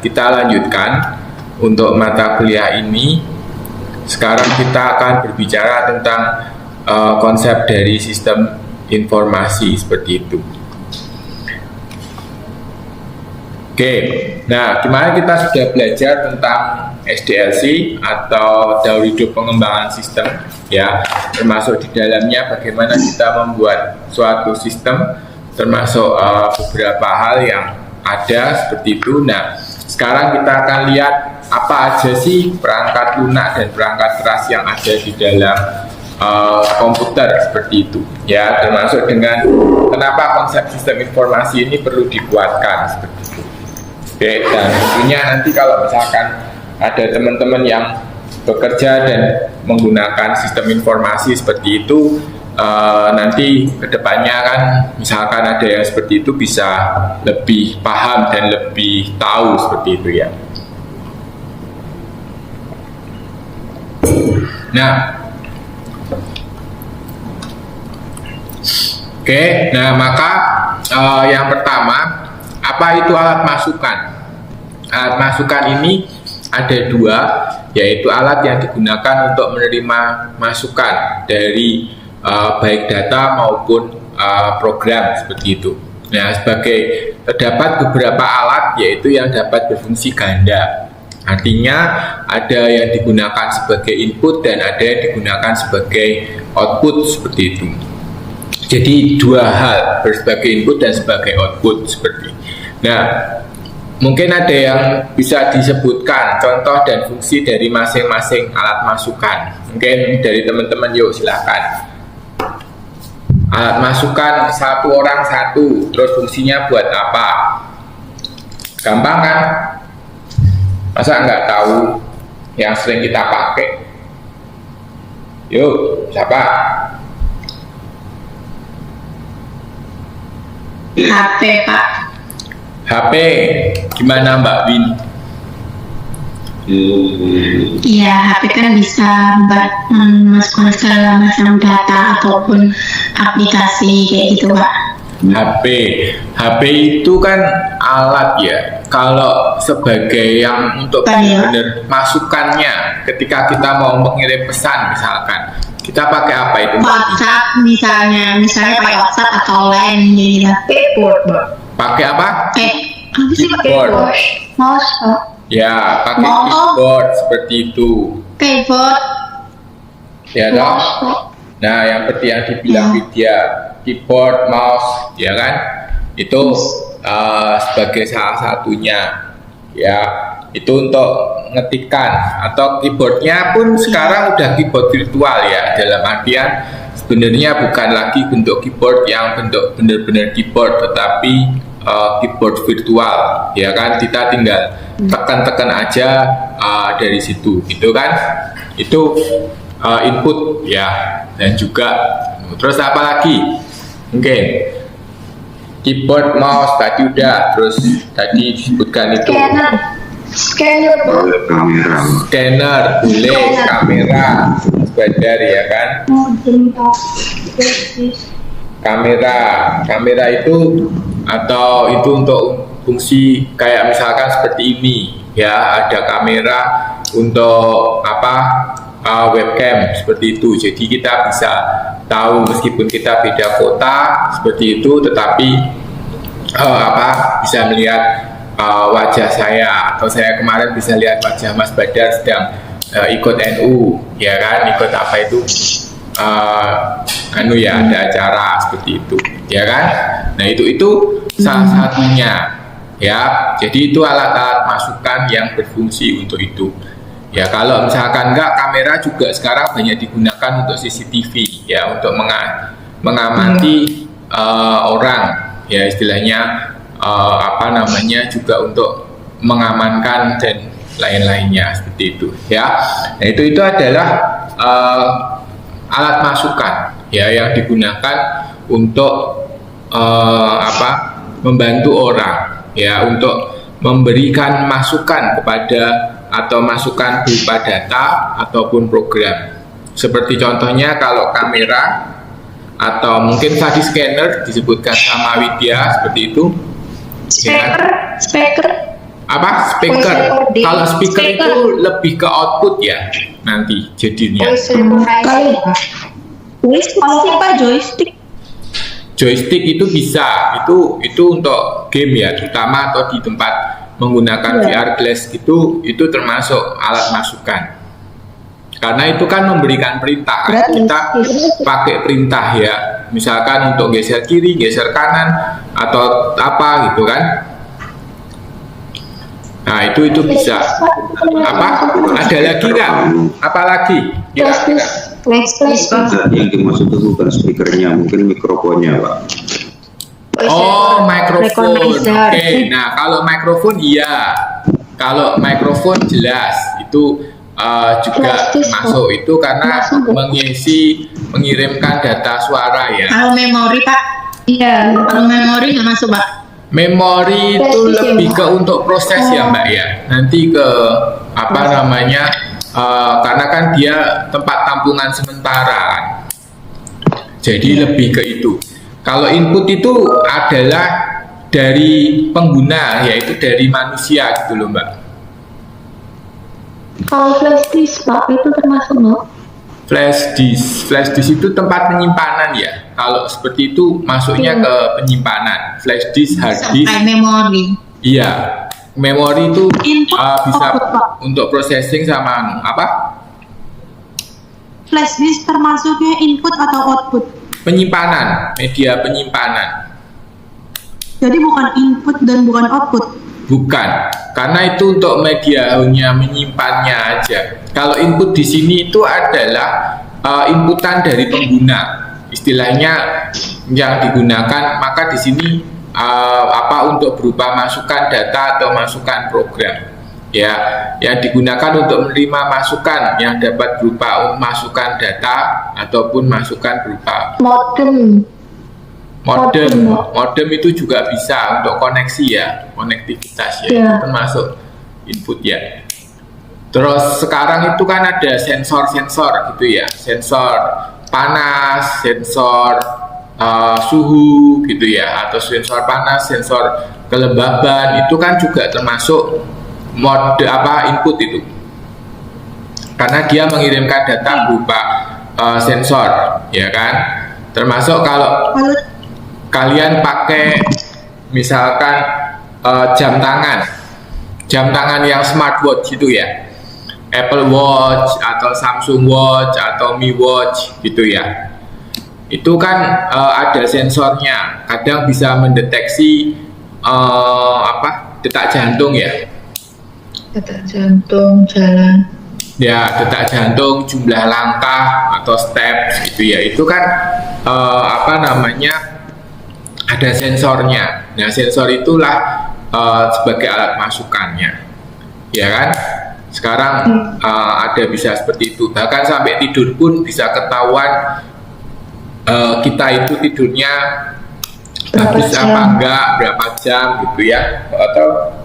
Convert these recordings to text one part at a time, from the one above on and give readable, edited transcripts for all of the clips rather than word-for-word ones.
kita lanjutkan untuk mata kuliah ini. Sekarang kita akan berbicara tentang konsep dari sistem informasi seperti itu. Oke, nah gimana kita sudah belajar tentang SDLC atau daur hidup pengembangan sistem, ya, termasuk di dalamnya bagaimana kita membuat suatu sistem, termasuk beberapa hal yang ada seperti itu. Nah, sekarang kita akan lihat apa aja sih perangkat lunak dan perangkat keras yang ada di dalam komputer seperti itu, ya, termasuk dengan kenapa konsep sistem informasi ini perlu dikuatkan seperti itu. Oke, dan tentunya nanti kalau misalkan ada teman-teman yang bekerja dan menggunakan sistem informasi seperti itu, nanti kedepannya kan misalkan ada yang seperti itu bisa lebih paham dan lebih tahu seperti itu, ya. Nah, oke, nah maka yang pertama, apa itu alat masukan? Alat masukan ini ada dua, yaitu alat yang digunakan untuk menerima masukan dari baik data maupun program seperti itu. Nah, terdapat beberapa alat yaitu yang dapat berfungsi ganda. Artinya ada yang digunakan sebagai input dan ada yang digunakan sebagai output seperti itu. Jadi dua hal, sebagai input dan sebagai output seperti. Nah, mungkin ada yang bisa disebutkan contoh dan fungsi dari masing-masing alat masukan. Mungkin dari teman-teman, yuk silakan. Alat masukan satu orang satu, terus fungsinya buat apa? Gampang kan? Masa nggak tahu yang sering kita pakai? Yuk, siapa? HP, Pak. HP, gimana Mbak Win? Iya, HP kan bisa masukkan segala macam data ataupun aplikasi kayak gitu, Pak. HP itu kan alat, ya. Kalau sebagai yang untuk benar-benar masukannya, ketika kita mau mengirim pesan misalkan, kita pakai apa itu? WhatsApp misalnya pakai WhatsApp atau lain gitu. Keyboard, Mbak. Pakai apa? Apa sih Keyboard. Mouse, Pak. Ya, pakai keyboard seperti itu. Keyboard. Ya toh? Nah, yang seperti yang dibilang Widya, keyboard, mouse, ya kan? Itu sebagai salah satunya, ya. Itu untuk ngetikkan, atau keyboardnya pun sekarang udah keyboard virtual, ya. Dalam artian sebenarnya bukan lagi bentuk keyboard yang bentuk benar-benar keyboard, tetapi keyboard virtual, ya kan? Kita tinggal tekan-tekan aja dari situ, gitu kan? Itu input, ya. Dan juga terus apa lagi? Mungkin keyboard, mouse tadi udah, terus tadi disebutkan itu Scanner, boleh, kamera, badar, ya kan? Kamera itu, atau itu untuk fungsi kayak misalkan seperti ini, ya, ada kamera untuk apa? Webcam seperti itu. Jadi kita bisa tahu meskipun kita beda kota seperti itu, tetapi bisa melihat wajah saya, atau saya kemarin bisa lihat wajah Mas Badar sedang ikut NU, ya kan? Ikut apa itu? Ada acara seperti itu, ya kan? Nah, itu salah satunya, ya. Jadi itu alat-alat masukan yang berfungsi untuk itu. Ya, kalau misalkan enggak, kamera juga sekarang banyak digunakan untuk CCTV, ya, untuk mengamati orang, ya, istilahnya juga untuk mengamankan dan lain-lainnya seperti itu, ya. Nah, itu adalah alat masukan, ya, yang digunakan untuk membantu orang, ya, untuk memberikan masukan kepada, atau masukan berupa data ataupun program. Seperti contohnya kalau kamera, atau mungkin tadi scanner disebutkan sama Widya seperti itu. Speaker. apa speaker. Kalau speaker itu lebih ke output ya nanti jadinya. Joystick itu bisa, itu untuk game ya, terutama atau di tempat menggunakan VR glass itu termasuk alat masukan. Karena itu kan memberikan perintah, kita pakai perintah ya, misalkan untuk geser kiri, geser kanan atau apa gitu kan. Nah itu bisa. Apa? Ada lagi nggak? Apa lagi? Kira-kira? Yang dimaksud itu bukan speakernya, mungkin mikrofonnya, Pak. Oh, mikrofon. Oke. Nah, kalau mikrofon iya. Kalau mikrofon jelas itu juga masuk itu karena mengirimkan data suara ya. Kalau memori Pak? Iya. Kalau memori nggak masuk Pak? Memori itu lebih ke untuk proses ya Mbak ya. Nanti ke apa namanya? Karena kan dia tempat tampungan sementara kan. Jadi lebih ke itu. Kalau input itu adalah dari pengguna, yaitu dari manusia gitu loh Mbak. Kalau flash disk Pak itu termasuk no? Flash disk itu tempat penyimpanan ya. Kalau seperti itu masuknya ke penyimpanan. Flash disk, hard disk. Sampai memori. Iya, memori itu bisa untuk processing sama apa? Flash disk termasuknya input atau output? Penyimpanan, media penyimpanan. Jadi bukan input dan bukan output? Bukan, karena itu untuk media hanya menyimpannya aja. Kalau input di sini itu adalah inputan dari pengguna, istilahnya yang digunakan. Maka di sini untuk berupa masukan data atau masukan program, ya, yang digunakan untuk menerima masukan yang dapat berupa masukan data ataupun masukan berupa modem itu juga bisa untuk koneksi ya, konektivitas ya, termasuk input ya. Terus sekarang itu kan ada sensor-sensor gitu ya, sensor panas, sensor suhu gitu ya, atau sensor panas, sensor kelembaban, itu kan juga termasuk mode input itu, karena dia mengirimkan data berupa sensor ya kan. Termasuk kalau kalian pakai misalkan jam tangan yang smartwatch gitu ya, Apple Watch atau Samsung Watch atau Mi Watch gitu ya, itu kan ada sensornya, kadang bisa mendeteksi detak jantung ya, Detak jantung, jalan. Ya, detak jantung, jumlah langkah atau steps gitu ya, itu kan ada sensornya. Nah, sensor itulah sebagai alat masukannya, ya kan? Sekarang ada bisa seperti itu. Bahkan sampai tidur pun bisa ketahuan kita itu tidurnya bagus apa enggak, berapa jam gitu ya, atau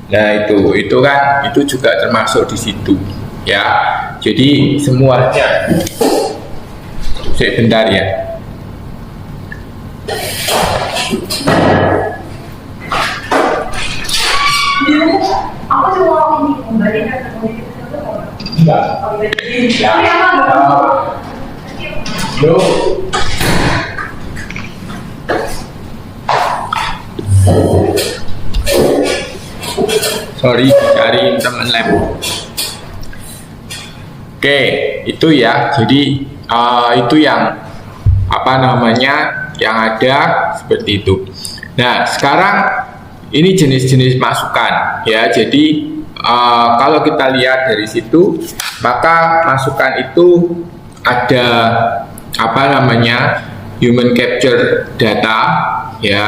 nah itu kan itu juga termasuk di situ ya. Jadi semuanya. Sebentar ya. Sorry, cari teman lab. Oke, itu ya. Jadi itu yang yang ada seperti itu. Nah, sekarang ini jenis-jenis masukan ya. Jadi kalau kita lihat dari situ, maka masukan itu ada human capture data ya,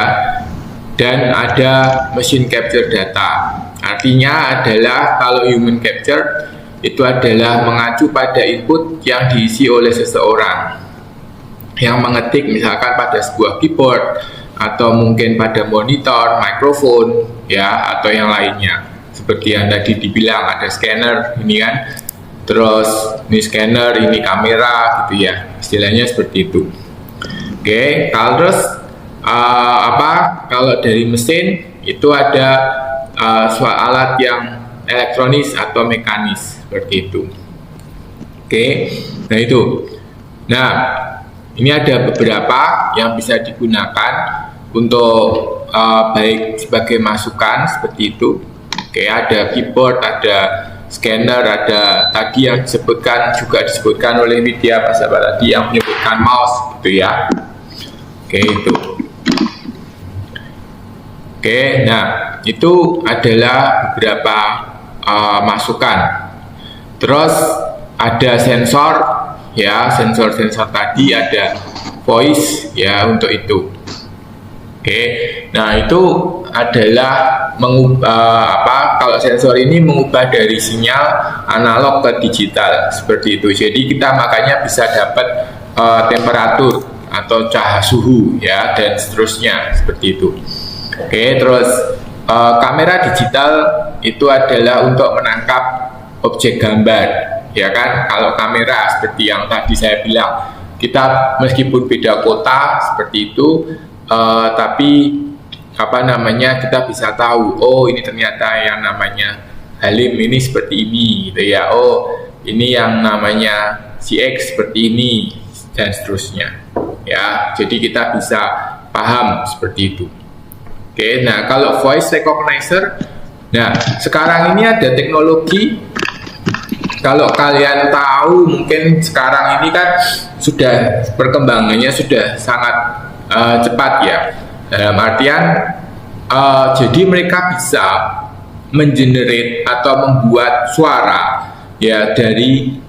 dan ada machine capture data. Artinya adalah kalau human capture itu adalah mengacu pada input yang diisi oleh seseorang yang mengetik, misalkan pada sebuah keyboard atau mungkin pada monitor, mikrofon ya, atau yang lainnya. Seperti yang tadi dibilang ada scanner ini kan, terus ini scanner, ini kamera gitu ya, istilahnya seperti itu. Oke, kalau terus kalau dari mesin itu ada alat yang elektronis atau mekanis seperti itu. Oke, nah itu. Nah, ini ada beberapa yang bisa digunakan untuk baik sebagai masukan seperti itu. Oke, ada keyboard, ada scanner, ada tadi yang disebutkan oleh Widya Pasaba tadi yang menyebutkan mouse gitu ya. Oke, itu. Oke, nah itu adalah beberapa masukan. Terus ada sensor ya, sensor tadi ada voice ya untuk itu. Oke, nah itu adalah kalau sensor ini mengubah dari sinyal analog ke digital seperti itu. Jadi kita makanya bisa dapat temperatur atau cahaya suhu ya dan seterusnya seperti itu. Oke, terus kamera digital itu adalah untuk menangkap objek gambar ya kan. Kalau kamera seperti yang tadi saya bilang, kita meskipun beda kota seperti itu, tapi kita bisa tahu, oh ini ternyata yang namanya Halim ini seperti ini gitu ya, oh ini yang namanya CX seperti ini dan seterusnya ya. Jadi kita bisa paham seperti itu. Oke, nah kalau voice recognizer, nah sekarang ini ada teknologi. Kalau kalian tahu, mungkin sekarang ini kan sudah perkembangannya sudah sangat cepat ya. Dalam artian, jadi mereka bisa mengenerate atau membuat suara ya dari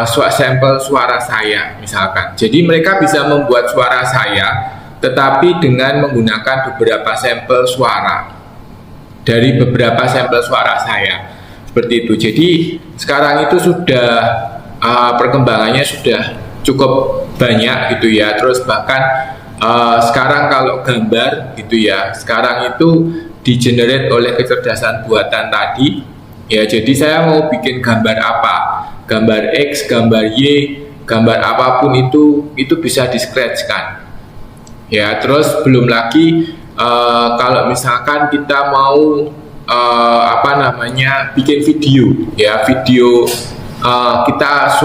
sampel suara saya misalkan. Jadi mereka bisa membuat suara saya, tetapi dengan menggunakan beberapa sampel suara dari beberapa sampel suara saya seperti itu. Jadi sekarang itu sudah perkembangannya sudah cukup banyak gitu ya. Terus bahkan sekarang kalau gambar gitu ya, sekarang itu di-generate oleh kecerdasan buatan tadi ya. Jadi saya mau bikin gambar apa, gambar X, gambar Y, gambar apapun itu bisa di-scratch-kan ya. Terus belum lagi kalau misalkan kita mau bikin video ya, video kita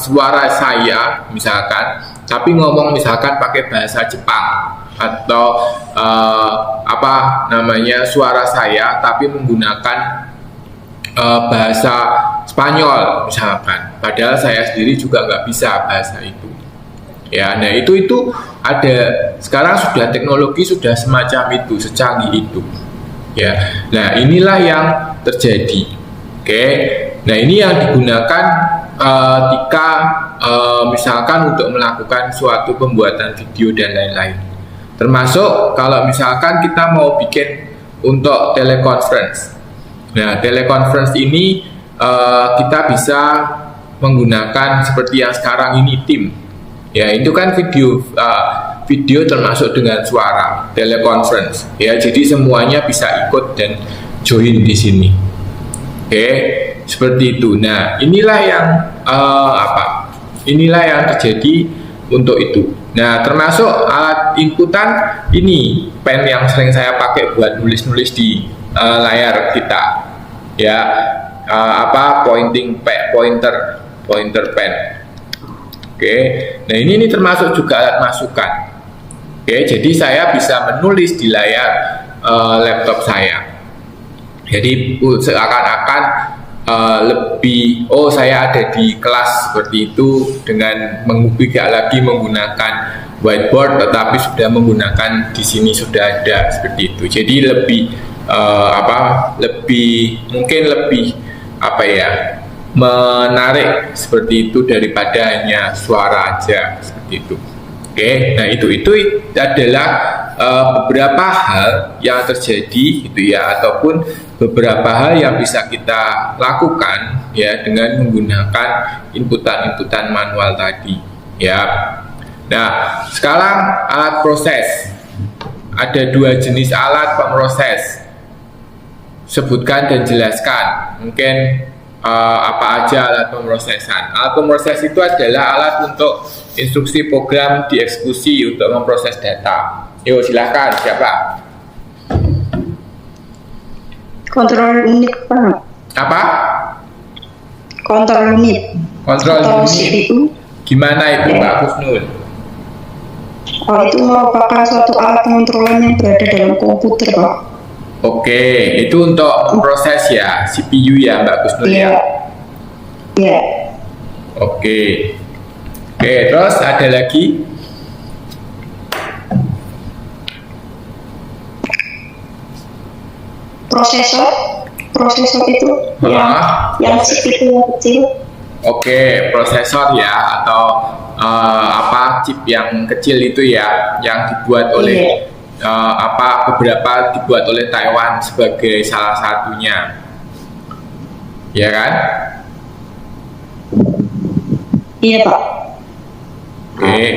suara saya misalkan, tapi ngomong misalkan pakai bahasa Jepang, atau suara saya tapi menggunakan bahasa Spanyol misalkan, padahal saya sendiri juga nggak bisa bahasa itu ya. Nah itu ada sekarang, sudah teknologi sudah semacam itu, secanggih itu ya. Nah inilah yang terjadi. Oke, nah ini yang digunakan ketika misalkan untuk melakukan suatu pembuatan video dan lain-lain. Termasuk kalau misalkan kita mau bikin untuk teleconference. Nah teleconference ini kita bisa menggunakan seperti yang sekarang ini Team ya. Itu kan video termasuk dengan suara, teleconference ya. Jadi semuanya bisa ikut dan join di sini. Oke, seperti itu. Nah inilah yang inilah yang terjadi untuk itu. Nah termasuk alat inputan ini, pen yang sering saya pakai buat nulis-nulis di layar kita ya, pointer pen. Oke, nah ini termasuk juga alat masukan. Oke, jadi saya bisa menulis di layar laptop saya. Jadi seakan-akan lebih, saya ada di kelas seperti itu, dengan tidak lagi menggunakan whiteboard, tetapi sudah menggunakan di sini sudah ada seperti itu. Jadi mungkin lebih menarik seperti itu daripada hanya suara aja seperti itu. Oke, nah itu adalah beberapa hal yang terjadi gitu ya, ataupun beberapa hal yang bisa kita lakukan ya dengan menggunakan inputan manual tadi ya. Nah sekarang alat proses, ada 2 jenis alat pemroses. Sebutkan dan jelaskan mungkin apa aja alat pemrosesan. Alat pemroses itu adalah alat untuk instruksi program dieksekusi untuk memproses data. Yuk silakan, siapa? Kontrol unit Pak. Apa? Kontrol unit. Kontrol Atau unit. CPU. Gimana itu Mbak Kusnul? Oh, itu merupakan suatu alat pengontrolan yang berada dalam komputer Pak. Oke, itu untuk memproses ya CPU ya Mbak Kusnul ya. Iya. Iya. Oke. Oke, terus ada lagi? Prosesor itu yang CPU yang kecil. Oke, prosesor ya atau chip yang kecil itu ya yang dibuat oleh beberapa dibuat oleh Taiwan sebagai salah satunya. Ya kan? Iya Pak. Oke.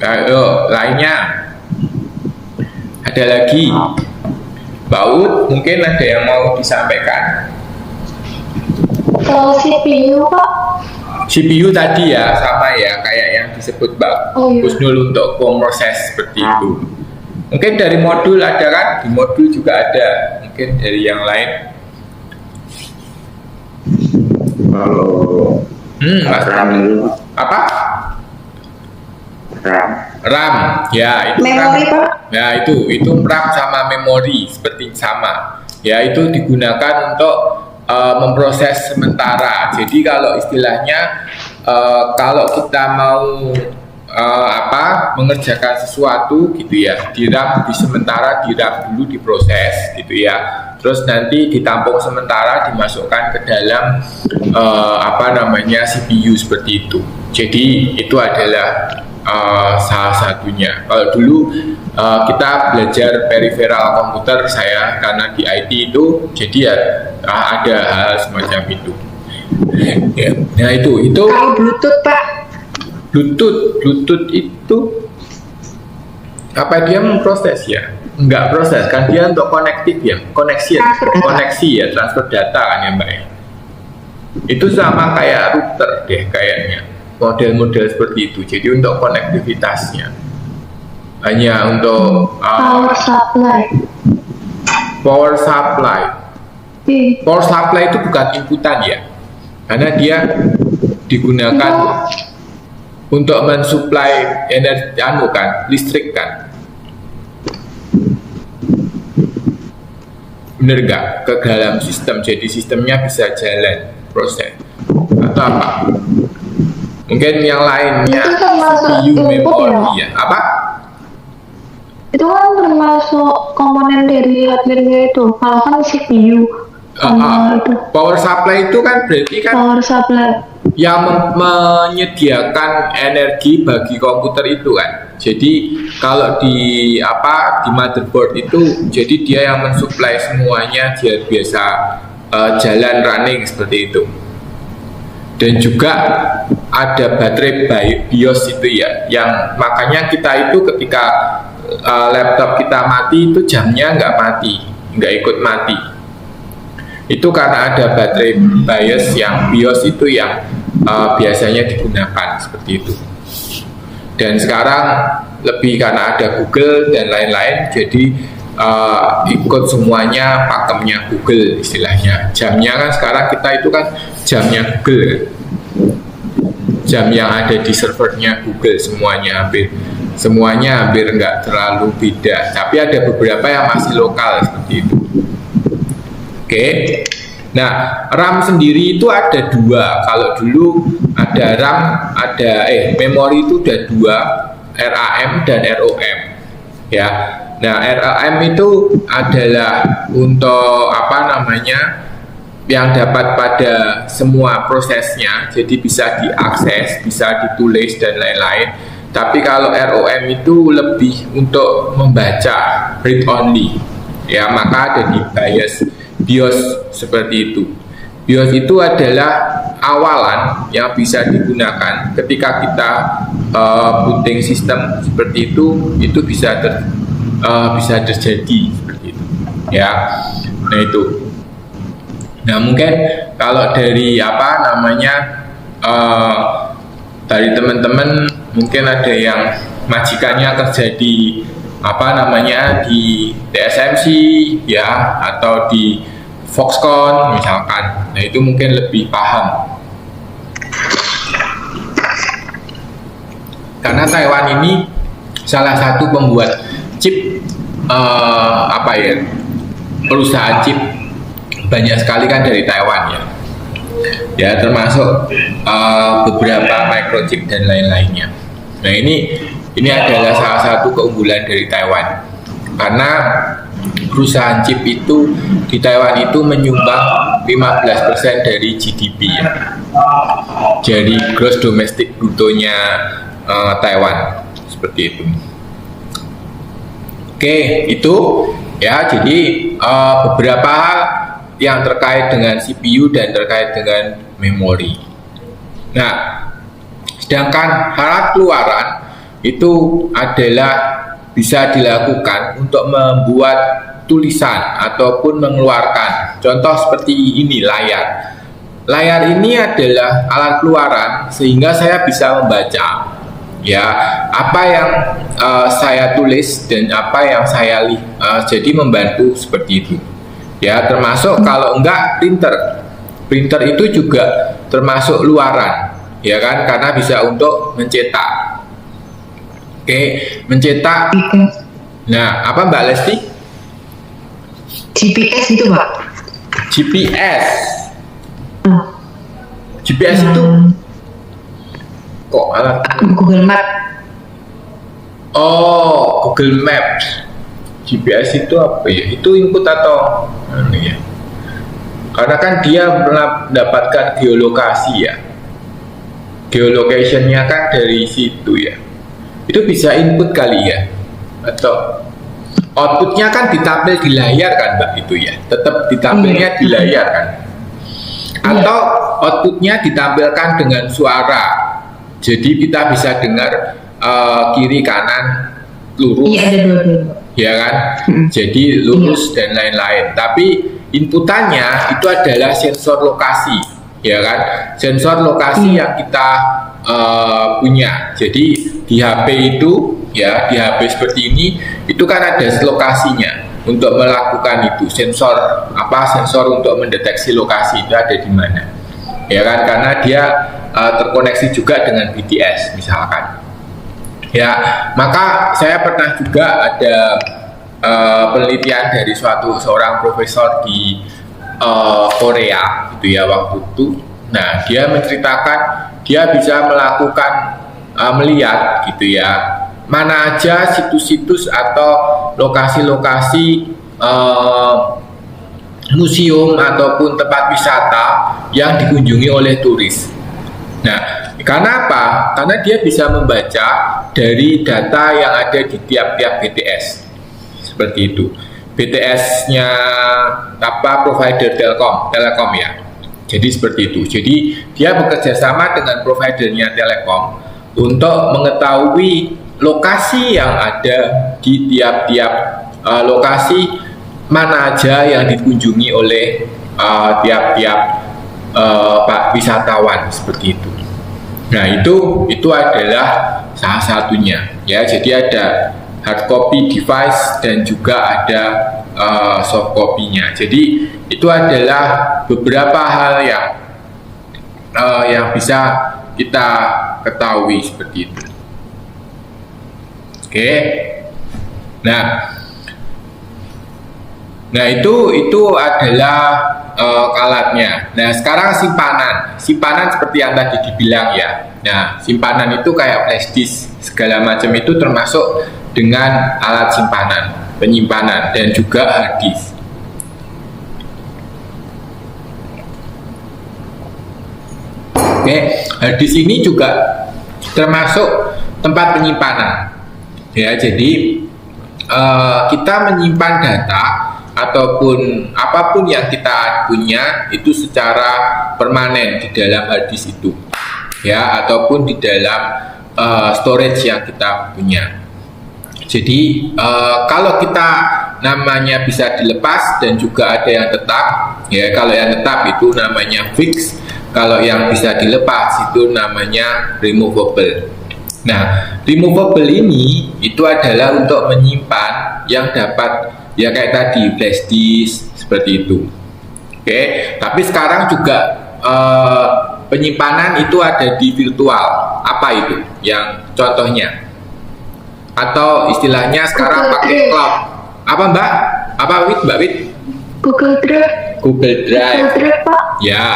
Lalu lainnya ada lagi. Mbak Ud, mungkin ada yang mau disampaikan. Kalau CPU Pak, CPU tadi ya sama ya kayak yang disebut Mbak Kusnul untuk proses seperti itu. Mungkin dari modul ada kan? Di modul juga ada. Mungkin dari yang lain. Kalau Mas RAM itu apa? RAM. Ya, itu Memori, RAM. Pak? Ya, itu RAM sama memori seperti sama. Ya, itu digunakan untuk memproses sementara. Jadi kalau istilahnya kalau kita mau mengerjakan sesuatu gitu ya, di RAM di sementara di RAM dulu diproses gitu ya. Terus nanti ditampung sementara dimasukkan ke dalam CPU seperti itu. Jadi itu adalah salah satunya. Kalau dulu kita belajar peripheral komputer saya karena di IT itu, jadi ya ada hal semacam itu. Ya, nah itu Kalau Bluetooth Pak, Bluetooth itu apa dia memproses ya? Enggak proses kan dia untuk konektif ya, koneksi ya, transfer data kan ya Mbak ya. Itu sama kayak router deh kayaknya, model-model seperti itu. Jadi untuk konektivitasnya hanya untuk power supply. power supply itu bukan inputan ya, karena dia digunakan untuk mensuplai energi listrik kan. Bener nggak ke dalam sistem, jadi sistemnya bisa jalan proses atau apa? Mungkin yang lainnya Itu termasuk CPU input memori ya apa? Itu kan termasuk komponen dari hardware-nya itu. Kalau kan CPU itu Power supply itu kan berarti kan power supply. yang menyediakan energi bagi komputer itu kan. Jadi kalau di motherboard itu, jadi dia yang mensuplai semuanya, dia biasa jalan running seperti itu. Dan juga ada baterai BIOS itu ya, yang makanya kita itu ketika laptop kita mati itu jamnya nggak ikut mati. Itu karena ada baterai BIOS itu yang biasanya digunakan seperti itu. Dan sekarang lebih karena ada Google dan lain-lain, jadi ikut semuanya pakemnya Google istilahnya. Jamnya kan sekarang kita itu kan jamnya Google kan. Jam yang ada di servernya Google semuanya hampir nggak terlalu beda. Tapi ada beberapa yang masih lokal seperti itu. Oke. Nah, RAM sendiri itu ada dua. Kalau dulu ada RAM, memori itu ada dua, RAM dan ROM. Ya. Nah, RAM itu adalah untuk yang dapat pada semua prosesnya, jadi bisa diakses, bisa ditulis dan lain-lain. Tapi kalau ROM itu lebih untuk membaca, read only. Ya, maka ada di BIOS seperti itu. BIOS itu adalah awalan yang bisa digunakan ketika kita booting sistem seperti itu bisa terjadi seperti itu. Ya, nah itu. Nah mungkin kalau dari dari teman-teman mungkin ada yang majikannya kerja di di TSMC ya, atau di Foxconn misalkan. Nah, itu mungkin lebih paham. Karena Taiwan ini salah satu pembuat chip perusahaan chip banyak sekali kan dari Taiwan ya, termasuk beberapa microchip dan lain-lainnya. Nah, ini adalah salah satu keunggulan dari Taiwan, karena perusahaan chip itu di Taiwan itu menyumbang 15% dari GDP ya, jadi gross domestic brutonya Taiwan, seperti itu. Oke, itu ya, jadi beberapa hal yang terkait dengan CPU dan terkait dengan memori. Nah, sedangkan syarat keluaran itu adalah bisa dilakukan untuk membuat tulisan ataupun mengeluarkan. Contoh seperti ini, layar. Layar ini adalah alat keluaran sehingga saya bisa membaca ya apa yang saya tulis dan apa yang saya jadi membantu seperti itu. Ya, termasuk kalau enggak printer. Printer itu juga termasuk luaran, ya kan, karena bisa untuk mencetak. Oke, mencetak. Nah, apa Mbak Lesti? GPS itu, Pak. GPS. GPS itu kok alat Google Map. Oh, Google Maps. GPS itu apa ya? Itu input atau ya? Karena kan dia mendapatkan geolokasi ya. Geolocationnya kan dari situ ya. Itu bisa input kali ya, atau outputnya kan ditampil di layar kan Mbak, itu ya, tetap ditampilnya di layar kan, atau outputnya ditampilkan dengan suara, jadi kita bisa dengar kiri kanan lurus, Iya, ada dua-dua. ya kan, jadi lurus dan lain-lain. Tapi inputannya itu adalah sensor lokasi, ya kan, sensor lokasi yang kita punya. Jadi di HP itu ya, di HP seperti ini itu kan ada lokasinya untuk melakukan itu, sensor untuk mendeteksi lokasi itu ada di mana, ya kan, karena dia terkoneksi juga dengan BTS misalkan ya. Maka saya pernah juga ada penelitian dari seorang profesor di Korea gitu ya waktu itu. Nah, dia menceritakan dia bisa melakukan melihat gitu ya, mana aja situs-situs atau lokasi-lokasi museum ataupun tempat wisata yang dikunjungi oleh turis. Nah, karena apa? Karena dia bisa membaca dari data yang ada di tiap-tiap BTS. Seperti itu. BTS-nya provider Telkom ya. Jadi seperti itu. Jadi dia bekerja sama dengan providernya Telekom untuk mengetahui lokasi yang ada di tiap-tiap lokasi mana aja yang dikunjungi oleh tiap-tiap wisatawan, seperti itu. Nah, itu adalah salah satunya ya. Jadi ada hard copy device dan juga ada soft copy-nya. Jadi itu adalah beberapa hal yang bisa kita ketahui seperti itu. Oke. Nah itu adalah alatnya. Nah, sekarang simpanan seperti yang tadi dibilang ya. Nah, simpanan itu kayak flash disk segala macam itu termasuk dengan alat penyimpanan dan juga hard disk. Oke, hard disk ini juga termasuk tempat penyimpanan. Ya, jadi kita menyimpan data ataupun apapun yang kita punya itu secara permanen di dalam hard disk itu, ya, ataupun di dalam storage yang kita punya. Jadi kalau kita namanya bisa dilepas dan juga ada yang tetap, ya. Kalau yang tetap itu namanya fix, kalau yang bisa dilepas itu namanya removable. Nah, removable ini itu adalah untuk menyimpan yang dapat ya kayak tadi flash disk seperti itu. Oke, tapi sekarang juga penyimpanan itu ada di virtual. Apa itu? Yang contohnya? Atau istilahnya sekarang pakai cloud. Apa Mbak? Apa Mbak Wit? Google Drive. Google Drive. Google Drive, Pak. Ya,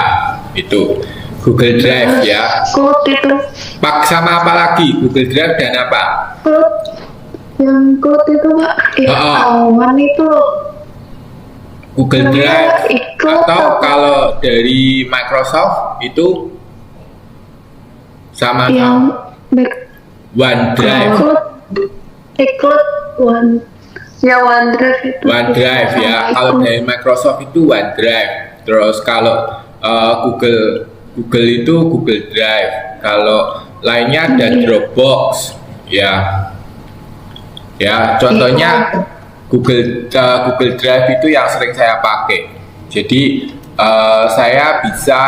itu Google Drive ya. Cloud itu. Pak sama apa lagi? Google Drive dan apa? Cloud. Yang cloud itu, Pak. Aman itu. Google Drive atau kalau dari Microsoft itu sama yang OneDrive. OneDrive itu. OneDrive ya. Kalau dari Microsoft itu OneDrive. Terus kalau Google itu Google Drive. Kalau lainnya ada Dropbox ya. Ya, contohnya Google Drive itu yang sering saya pakai. Jadi saya bisa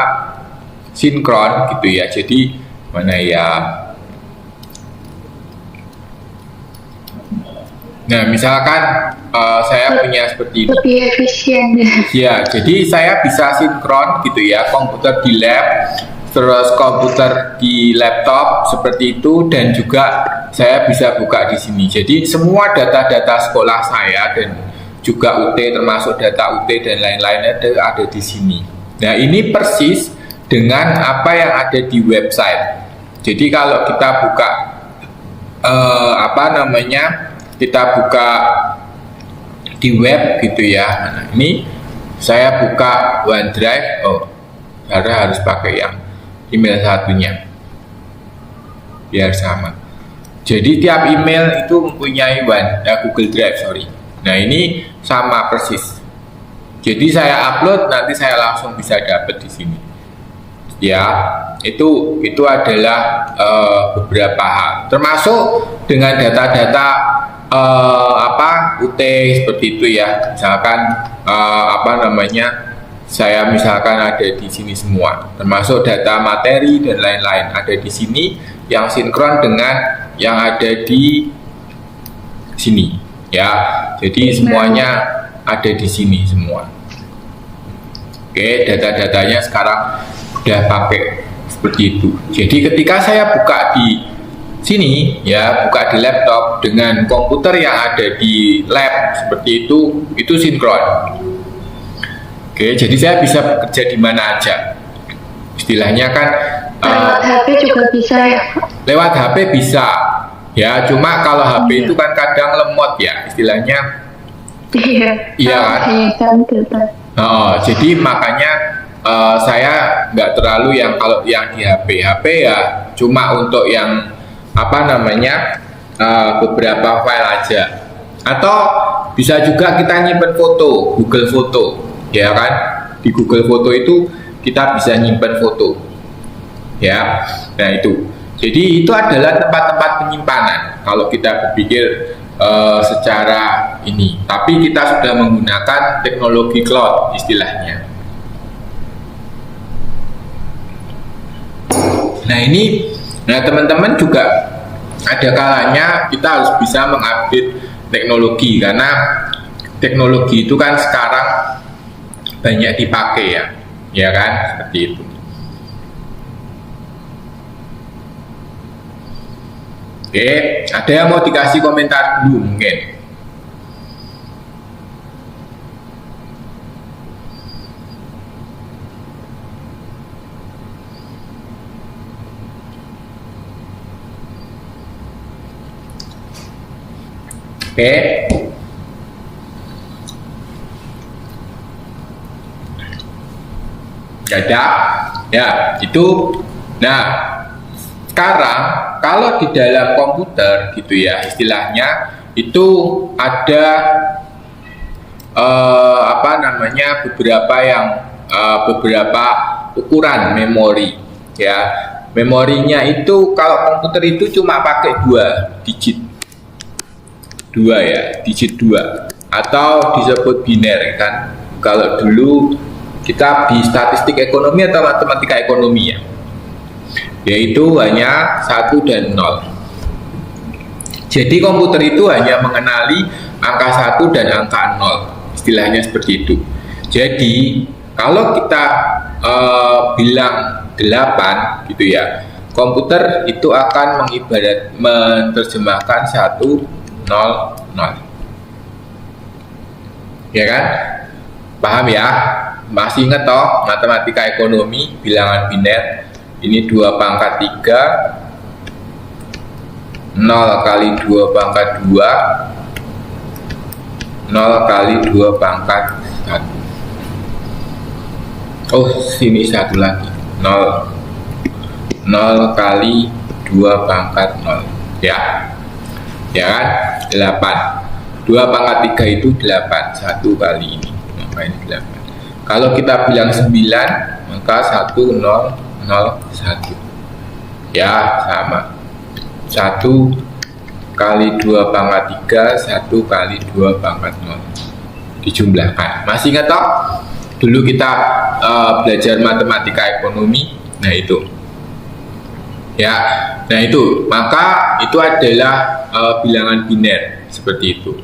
sinkron gitu ya. Jadi mana ya? Nah, misalkan saya punya seperti ini. Lebih efisien ya. Ya, jadi saya bisa sinkron gitu ya, komputer di lab, terus komputer di laptop seperti itu, dan juga saya bisa buka di sini. Jadi semua data-data sekolah saya dan juga UT, termasuk data UT dan lain-lain ada di sini. Nah, ini persis dengan apa yang ada di website. Jadi kalau kita buka kita buka di web gitu ya. Nah, ini saya buka OneDrive. Harus pakai yang email satunya biar sama. Jadi tiap email itu mempunyai Google Drive, Nah, ini sama persis. Jadi saya upload, nanti saya langsung bisa dapat di sini. Ya, itu adalah beberapa hal. Termasuk dengan data-data UT seperti itu ya. Misalkan saya misalkan ada di sini semua, termasuk data materi dan lain-lain ada di sini yang sinkron dengan yang ada di sini ya. Jadi semuanya ada di sini semua. Oke, data-datanya sekarang udah pakai seperti itu. Jadi ketika saya buka di sini ya, buka di laptop dengan komputer yang ada di lab seperti itu sinkron. Oke, jadi saya bisa bekerja di mana aja. Istilahnya kan lewat HP juga bisa ya. Lewat HP bisa. Ya, cuma kalau HP itu kan kadang lemot ya, istilahnya. Iya kan? Jadi makanya saya nggak terlalu yang kalau yang di HP ya cuma untuk yang beberapa file aja. Atau bisa juga kita nyimpen foto, Google Foto. Ya kan, di Google Foto itu kita bisa nyimpen foto ya. Nah, itu jadi itu adalah tempat-tempat penyimpanan kalau kita berpikir secara ini, tapi kita sudah menggunakan teknologi cloud istilahnya. Nah, teman-teman juga ada kalanya kita harus bisa mengupdate teknologi, karena teknologi itu kan sekarang banyak dipakai ya kan, seperti itu. Oke, ada yang mau dikasih komentar dulu mungkin? Oke. Ada ya itu. Nah, sekarang kalau di dalam komputer gitu ya, istilahnya itu ada beberapa ukuran memori ya. Memorinya itu kalau komputer itu cuma pakai digit 2 atau disebut biner kan. Kalau dulu kita di statistik ekonomi atau matematika ekonomi ya, yaitu hanya 1 dan 0. Jadi komputer itu hanya mengenali angka 1 dan angka 0, istilahnya seperti itu. Jadi kalau kita bilang 8 gitu ya, komputer itu akan menerjemahkan 1, 0, 0. Ya kan? Paham ya? Masih ingat toh matematika ekonomi bilangan biner? Ini 2 pangkat 3, 0 kali 2 pangkat 2, 0 kali 2 pangkat 1. Oh, sini satu lagi. 0 kali 2 pangkat 0. Ya. Ya kan? 8. 2 pangkat 3 itu 8. 1 kali ini. Maka ini 8. Kalau kita bilang 9, maka 1, 0, 0, 1. Ya, sama. 1 kali 2 pangkat 3, 1 kali 2 pangkat 0. Dijumlahkan. Masih ingat toh? Dulu kita belajar matematika ekonomi. Nah itu. Ya. Nah itu. Maka itu adalah bilangan biner seperti itu.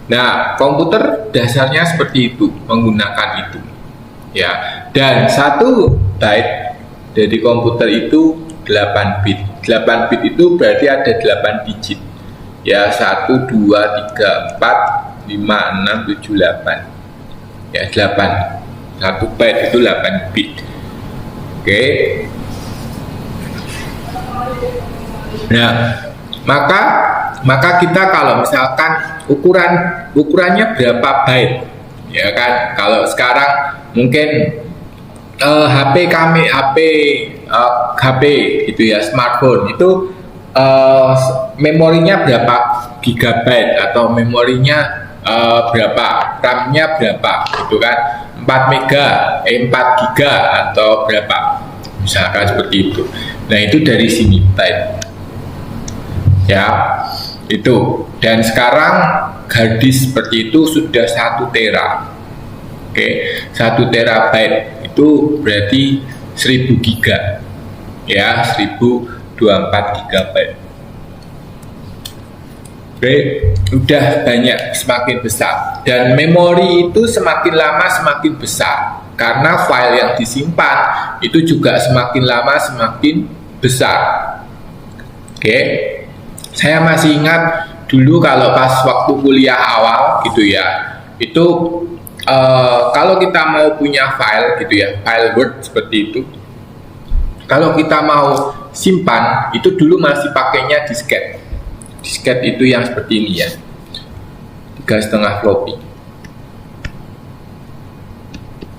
Nah, komputer dasarnya seperti itu, menggunakan itu. Ya. Dan 1 byte dari komputer itu 8 bit. 8 bit itu berarti ada 8 digit. Ya, 1, 2, 3, 4, 5, 6, 7, 8. Ya, 8. 1 byte itu 8 bit. Oke. Nah, maka kita kalau misalkan ukurannya berapa byte, ya kan? Kalau sekarang mungkin HP itu ya, smartphone itu memorinya berapa gigabyte atau memorinya berapa, RAM-nya berapa gitu kan, 4 giga atau berapa, misalkan seperti itu. Nah itu dari sini byte ya, itu. Dan sekarang hard disk seperti itu sudah 1 tera. Oke, 1 terabyte itu berarti 1000 giga ya, 1024 gigabyte. Oke, udah banyak, semakin besar. Dan memori itu semakin lama semakin besar, karena file yang disimpan itu juga semakin lama semakin besar. Oke, saya masih ingat dulu kalau pas waktu kuliah awal gitu ya, itu kalau kita mau punya file gitu ya, file Word seperti itu, kalau kita mau simpan itu dulu masih pakainya disket. Disket itu yang seperti ini ya, 3,5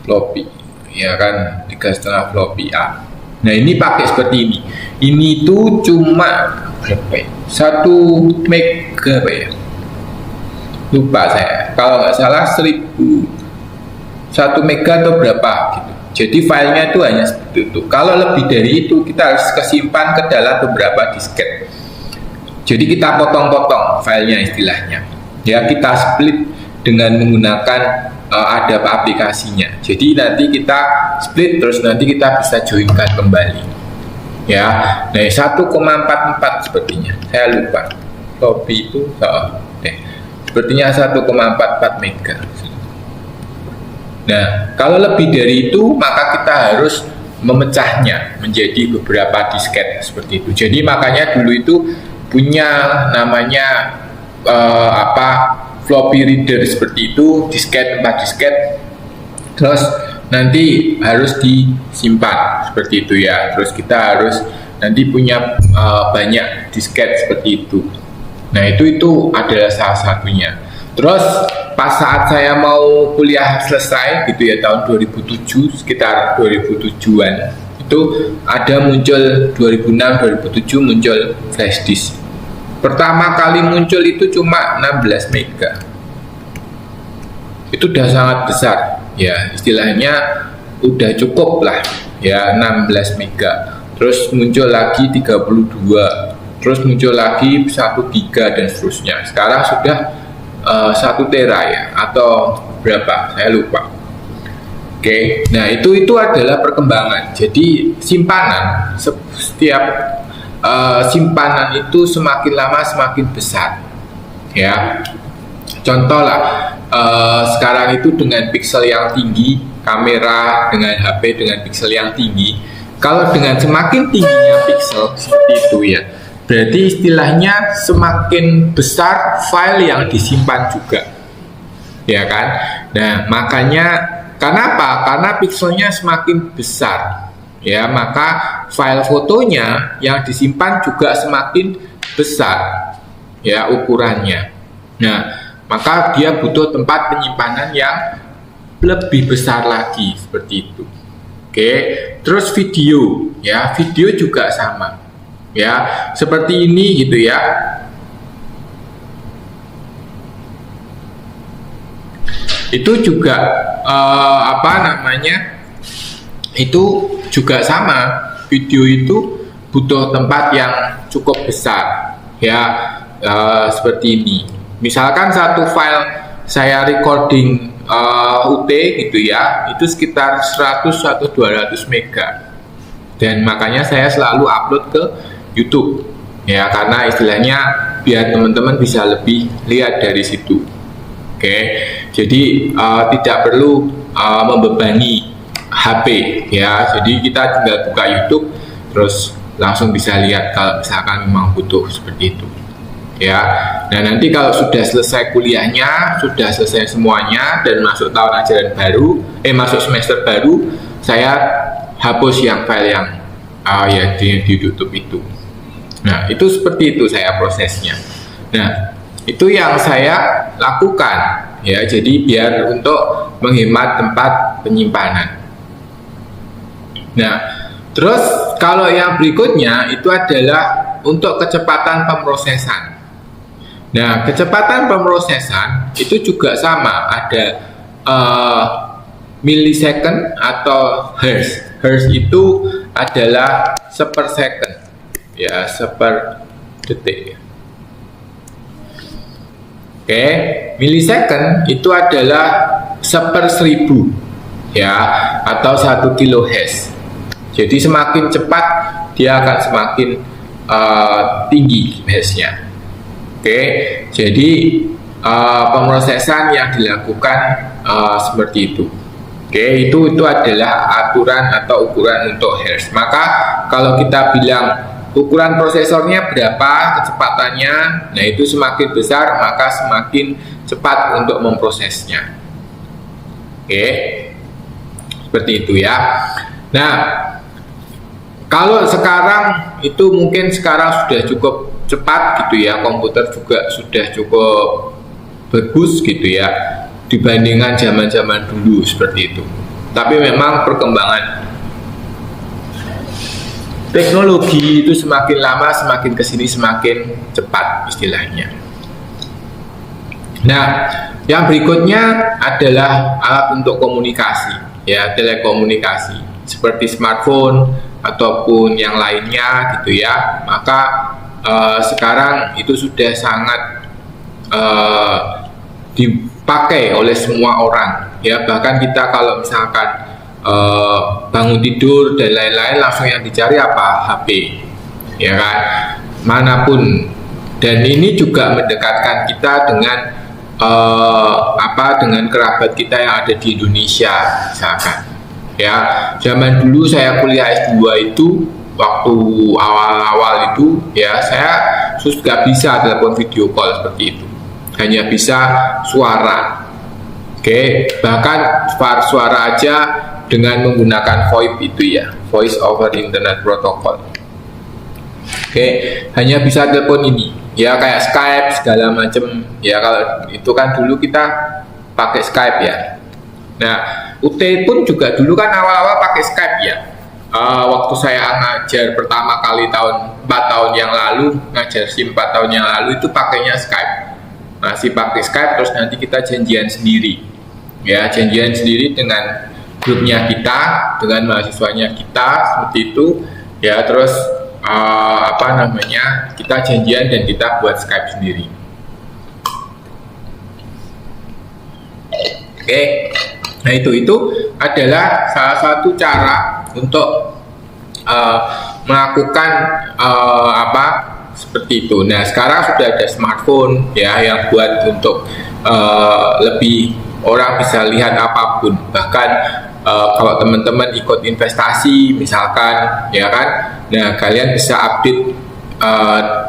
floppy ya kan, 3,5 floppy A. Nah ini pakai seperti ini. Ini tuh cuma berapa ya? 1 mega apa ya? Lupa saya. Kalau nggak salah 1 mega atau berapa gitu. Jadi filenya itu hanya seperti itu. Kalau lebih dari itu kita harus kesimpan ke dalam beberapa disket. Jadi kita potong-potong filenya istilahnya. Ya kita split dengan menggunakan ada aplikasinya. Jadi nanti kita split terus nanti kita bisa joinkan kembali. Ya, nah 1,44 sepertinya. Saya lupa. Copy itu sepertinya 1,44 mega. Nah, kalau lebih dari itu maka kita harus memecahnya menjadi beberapa disket seperti itu. Jadi makanya dulu itu punya namanya floppy reader seperti itu, disket, 4 disket, terus nanti harus disimpan seperti itu ya. Terus kita harus nanti punya banyak disket seperti itu. Nah itu adalah salah satunya. Terus pas saat saya mau kuliah selesai gitu ya, tahun 2007, sekitar 2007-an itu ada muncul 2006-2007 muncul flash disk. Pertama kali muncul itu cuma 16 mega. Itu udah sangat besar ya, istilahnya udah cukup lah ya, 16 mega. Terus muncul lagi 32, terus muncul lagi 1 giga dan seterusnya. Sekarang sudah 1 tera ya, atau berapa saya lupa. Oke, nah itu adalah perkembangan. Jadi simpanan, setiap simpanan itu semakin lama semakin besar. ya. Contoh lah, sekarang itu dengan pixel yang tinggi, kamera dengan HP dengan pixel yang tinggi, kalau dengan semakin tingginya pixel seperti itu ya, berarti istilahnya semakin besar file yang disimpan juga, ya kan? Nah, makanya kenapa? Karena pixelnya semakin besar, ya, maka file fotonya yang disimpan juga semakin besar, ya, ukurannya. Nah, maka dia butuh tempat penyimpanan yang lebih besar lagi seperti itu. Oke, terus video, ya, video juga sama, ya, seperti ini gitu ya. Itu juga itu juga sama, video itu butuh tempat yang cukup besar, ya, seperti ini. Misalkan satu file saya recording UT gitu ya, itu sekitar 100 atau 200 mega, dan makanya saya selalu upload ke YouTube, ya, karena istilahnya biar teman-teman bisa lebih lihat dari situ. Oke, jadi tidak perlu membebani HP, ya, jadi kita tinggal buka YouTube terus langsung bisa lihat kalau misalkan memang butuh seperti itu, ya. Nah, nanti kalau sudah selesai kuliahnya, sudah selesai semuanya dan masuk tahun ajaran baru, masuk semester baru, saya hapus yang file yang ya di YouTube itu. Nah, itu seperti itu saya prosesnya. Nah, itu yang saya lakukan, ya, jadi biar untuk menghemat tempat penyimpanan. Nah, terus kalau yang berikutnya itu adalah untuk kecepatan pemrosesan. Nah, kecepatan pemrosesan itu juga sama, ada millisecond atau hertz. Hertz itu adalah sepersecond, ya, seper detik. Oke, millisecond itu adalah seper 1000, ya, atau 1 kilohertz. Jadi semakin cepat dia akan semakin tinggi hertznya. Oke, jadi pemrosesan yang dilakukan seperti itu. Oke, itu adalah aturan atau ukuran untuk hertz. Maka kalau kita bilang ukuran prosesornya berapa kecepatannya, nah itu semakin besar maka semakin cepat untuk memprosesnya. Oke, seperti itu ya. Nah, kalau sekarang itu mungkin sekarang sudah cukup cepat gitu ya, komputer juga sudah cukup bagus gitu ya dibandingkan zaman-zaman dulu seperti itu. Tapi memang perkembangan teknologi itu semakin lama semakin kesini semakin cepat istilahnya. Nah, yang berikutnya adalah alat untuk komunikasi, ya, telekomunikasi seperti smartphone ataupun yang lainnya gitu ya. Maka sekarang itu sudah sangat dipakai oleh semua orang, ya. Bahkan kita kalau misalkan bangun tidur dan lain-lain langsung yang dicari apa? HP, ya kan, manapun. Dan ini juga mendekatkan kita dengan dengan kerabat kita yang ada di Indonesia misalkan, ya. Zaman dulu saya kuliah S2 itu waktu awal-awal itu, ya, saya nggak bisa telepon video call seperti itu, hanya bisa suara. Oke, bahkan suara aja dengan menggunakan VoIP itu ya, Voice over Internet Protocol. Oke, hanya bisa telepon ini, ya, kayak Skype segala macam, ya. Kalau itu kan dulu kita pakai Skype ya. Nah, UT pun juga dulu kan awal-awal pakai Skype ya. Waktu saya ngajar pertama kali 4 tahun yang lalu, ngajar SIM 4 tahun yang lalu itu pakainya Skype. Masih pakai Skype, terus nanti kita janjian sendiri, ya, janjian sendiri dengan grupnya kita, dengan mahasiswanya kita seperti itu, ya. Terus kita janjian dan kita buat Skype sendiri. Oke, nah itu adalah salah satu cara untuk melakukan seperti itu. Nah, sekarang sudah ada smartphone ya yang buat untuk lebih orang bisa lihat apapun. Bahkan kalau teman-teman ikut investasi misalkan ya kan, nah kalian bisa update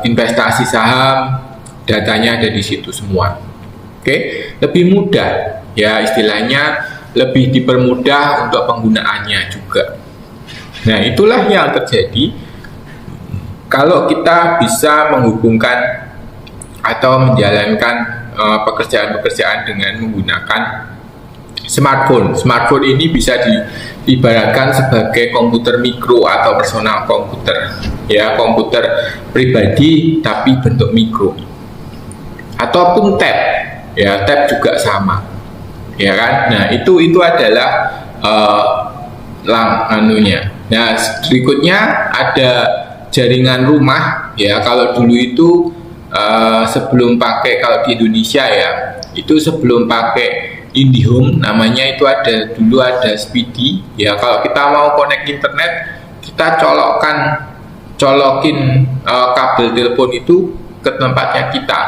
investasi saham, datanya ada di situ semua. Oke, lebih mudah ya, istilahnya lebih dipermudah untuk penggunaannya juga. Nah, itulah yang terjadi kalau kita bisa menghubungkan atau menjalankan pekerjaan-pekerjaan dengan menggunakan smartphone. Smartphone ini bisa diibaratkan sebagai komputer mikro atau personal komputer, ya, komputer pribadi tapi bentuk mikro. Ataupun tab, ya, tab juga sama, ya kan? Nah, itu adalah anunya. Nah, berikutnya ada jaringan rumah, ya. Kalau dulu itu sebelum pakai, kalau di Indonesia ya, itu sebelum pakai IndiHome namanya, itu dulu ada Speedy, ya. Kalau kita mau connect internet, kita colokin kabel telepon itu ke tempatnya kita.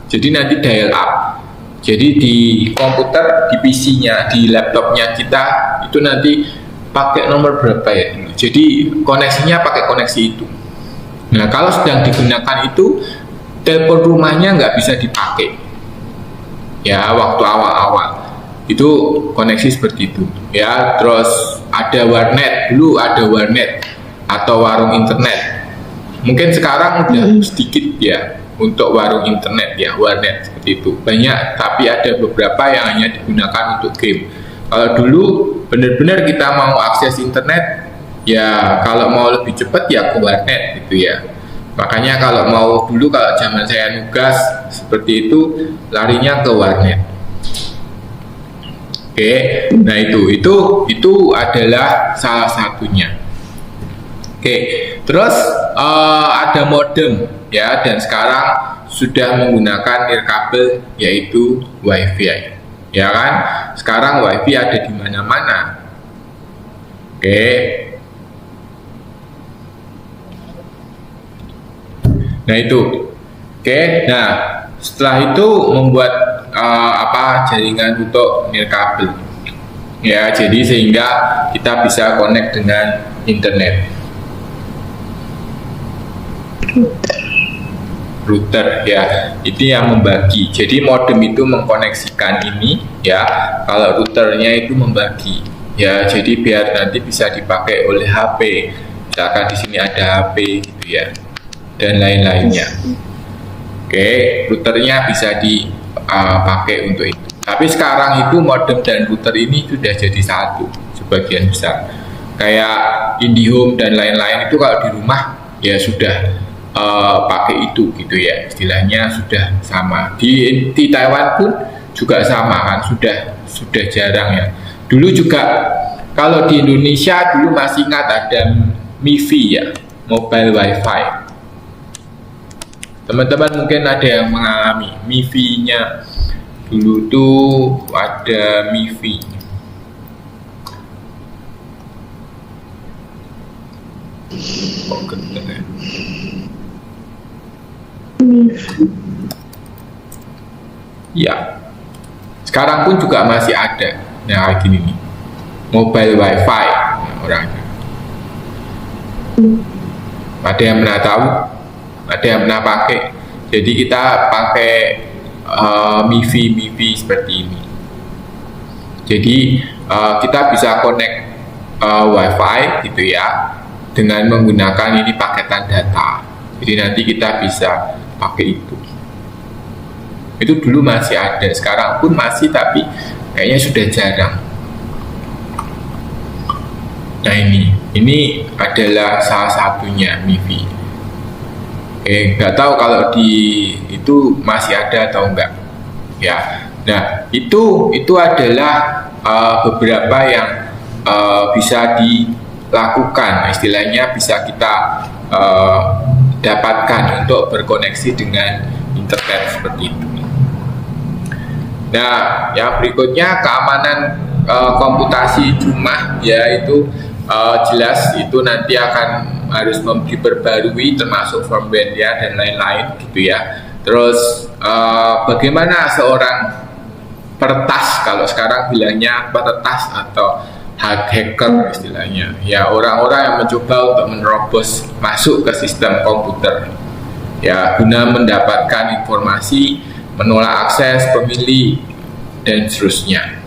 Jadi nanti dial up. Jadi di komputer, di PC-nya, di laptopnya kita itu nanti pakai nomor berapa ya dulu. Jadi koneksinya pakai koneksi itu. Nah, kalau sedang digunakan itu, telepon rumahnya nggak bisa dipakai. Ya, waktu awal-awal itu koneksi seperti itu. Ya, terus ada warnet, dulu ada warnet atau warung internet. Mungkin sekarang udah sedikit ya untuk warung internet, ya, warnet seperti itu. Banyak, tapi ada beberapa yang hanya digunakan untuk game. Kalau dulu benar-benar kita mau akses internet, ya kalau mau lebih cepat ya ke warnet gitu ya. Makanya kalau zaman saya nugas seperti itu, larinya ke warnet. Oke, nah itu adalah salah satunya. Oke, terus ada modem ya, dan sekarang sudah menggunakan nirkabel yaitu WiFi, ya kan? Sekarang WiFi ada di mana-mana. Oke. Nah itu, oke. Nah setelah itu membuat jaringan untuk nirkabel, ya. Jadi sehingga kita bisa connect dengan internet. Router ya, itu yang membagi. Jadi modem itu mengkoneksikan ini, ya. Kalau routernya itu membagi, ya. Jadi biar nanti bisa dipakai oleh HP. Misalkan di sini ada HP gitu ya, dan lain-lainnya. Oke, routernya bisa dipakai untuk itu. Tapi sekarang itu modem dan router ini sudah jadi satu sebagian besar. Kayak IndiHome dan lain-lain itu kalau di rumah ya sudah pakai itu gitu ya, istilahnya sudah sama. Di Taiwan pun juga sama kan, sudah jarang ya. Dulu juga kalau di Indonesia dulu masih ingat ada MiFi ya, mobile wifi. Teman-teman mungkin ada yang mengalami MiFi-nya. Dulu tuh ada MiFi. Oh, keren ya. Ya, sekarang pun juga masih ada. Nah, kayak gini nih, mobile wifi orangnya. Ada yang pernah tahu? Ada yang pernah pakai? Jadi kita pakai MiFi seperti ini. Jadi kita bisa connect wifi gitu ya, dengan menggunakan ini paketan data. Jadi nanti kita bisa pakai itu. Itu dulu masih ada, sekarang pun masih, tapi kayaknya sudah jarang. Nah ini adalah salah satunya MiFi. Nggak tahu kalau di itu masih ada atau enggak. Ya, nah itu adalah beberapa yang bisa dilakukan, istilahnya bisa kita dapatkan untuk berkoneksi dengan internet seperti itu. Nah, yang berikutnya keamanan komputasi rumah, ya itu jelas itu nanti akan harus diperbarui termasuk firmware-nya dan lain-lain gitu ya. Terus bagaimana seorang peretas, kalau sekarang bilangnya peretas atau hacker istilahnya, ya orang-orang yang mencoba untuk menerobos masuk ke sistem komputer ya guna mendapatkan informasi, menolak akses pemilih dan seterusnya.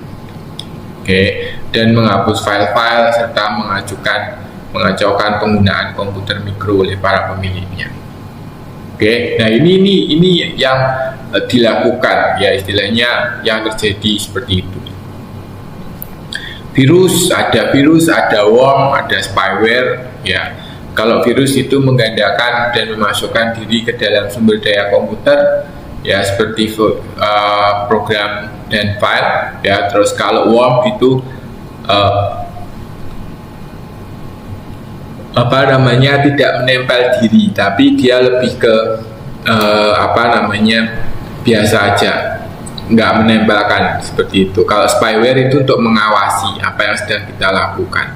Dan menghapus file-file serta mengacaukan penggunaan komputer mikro oleh para pemiliknya. Nah ini yang dilakukan ya, istilahnya yang terjadi seperti itu. Virus, ada worm, ada spyware ya. Kalau virus itu menggandakan dan memasukkan diri ke dalam sumber daya komputer ya, seperti program dan file ya. Terus kalau worm itu tidak menempel diri, tapi dia lebih ke biasa aja, nggak menempelkan seperti itu. Kalau spyware itu untuk mengawasi apa yang sedang kita lakukan.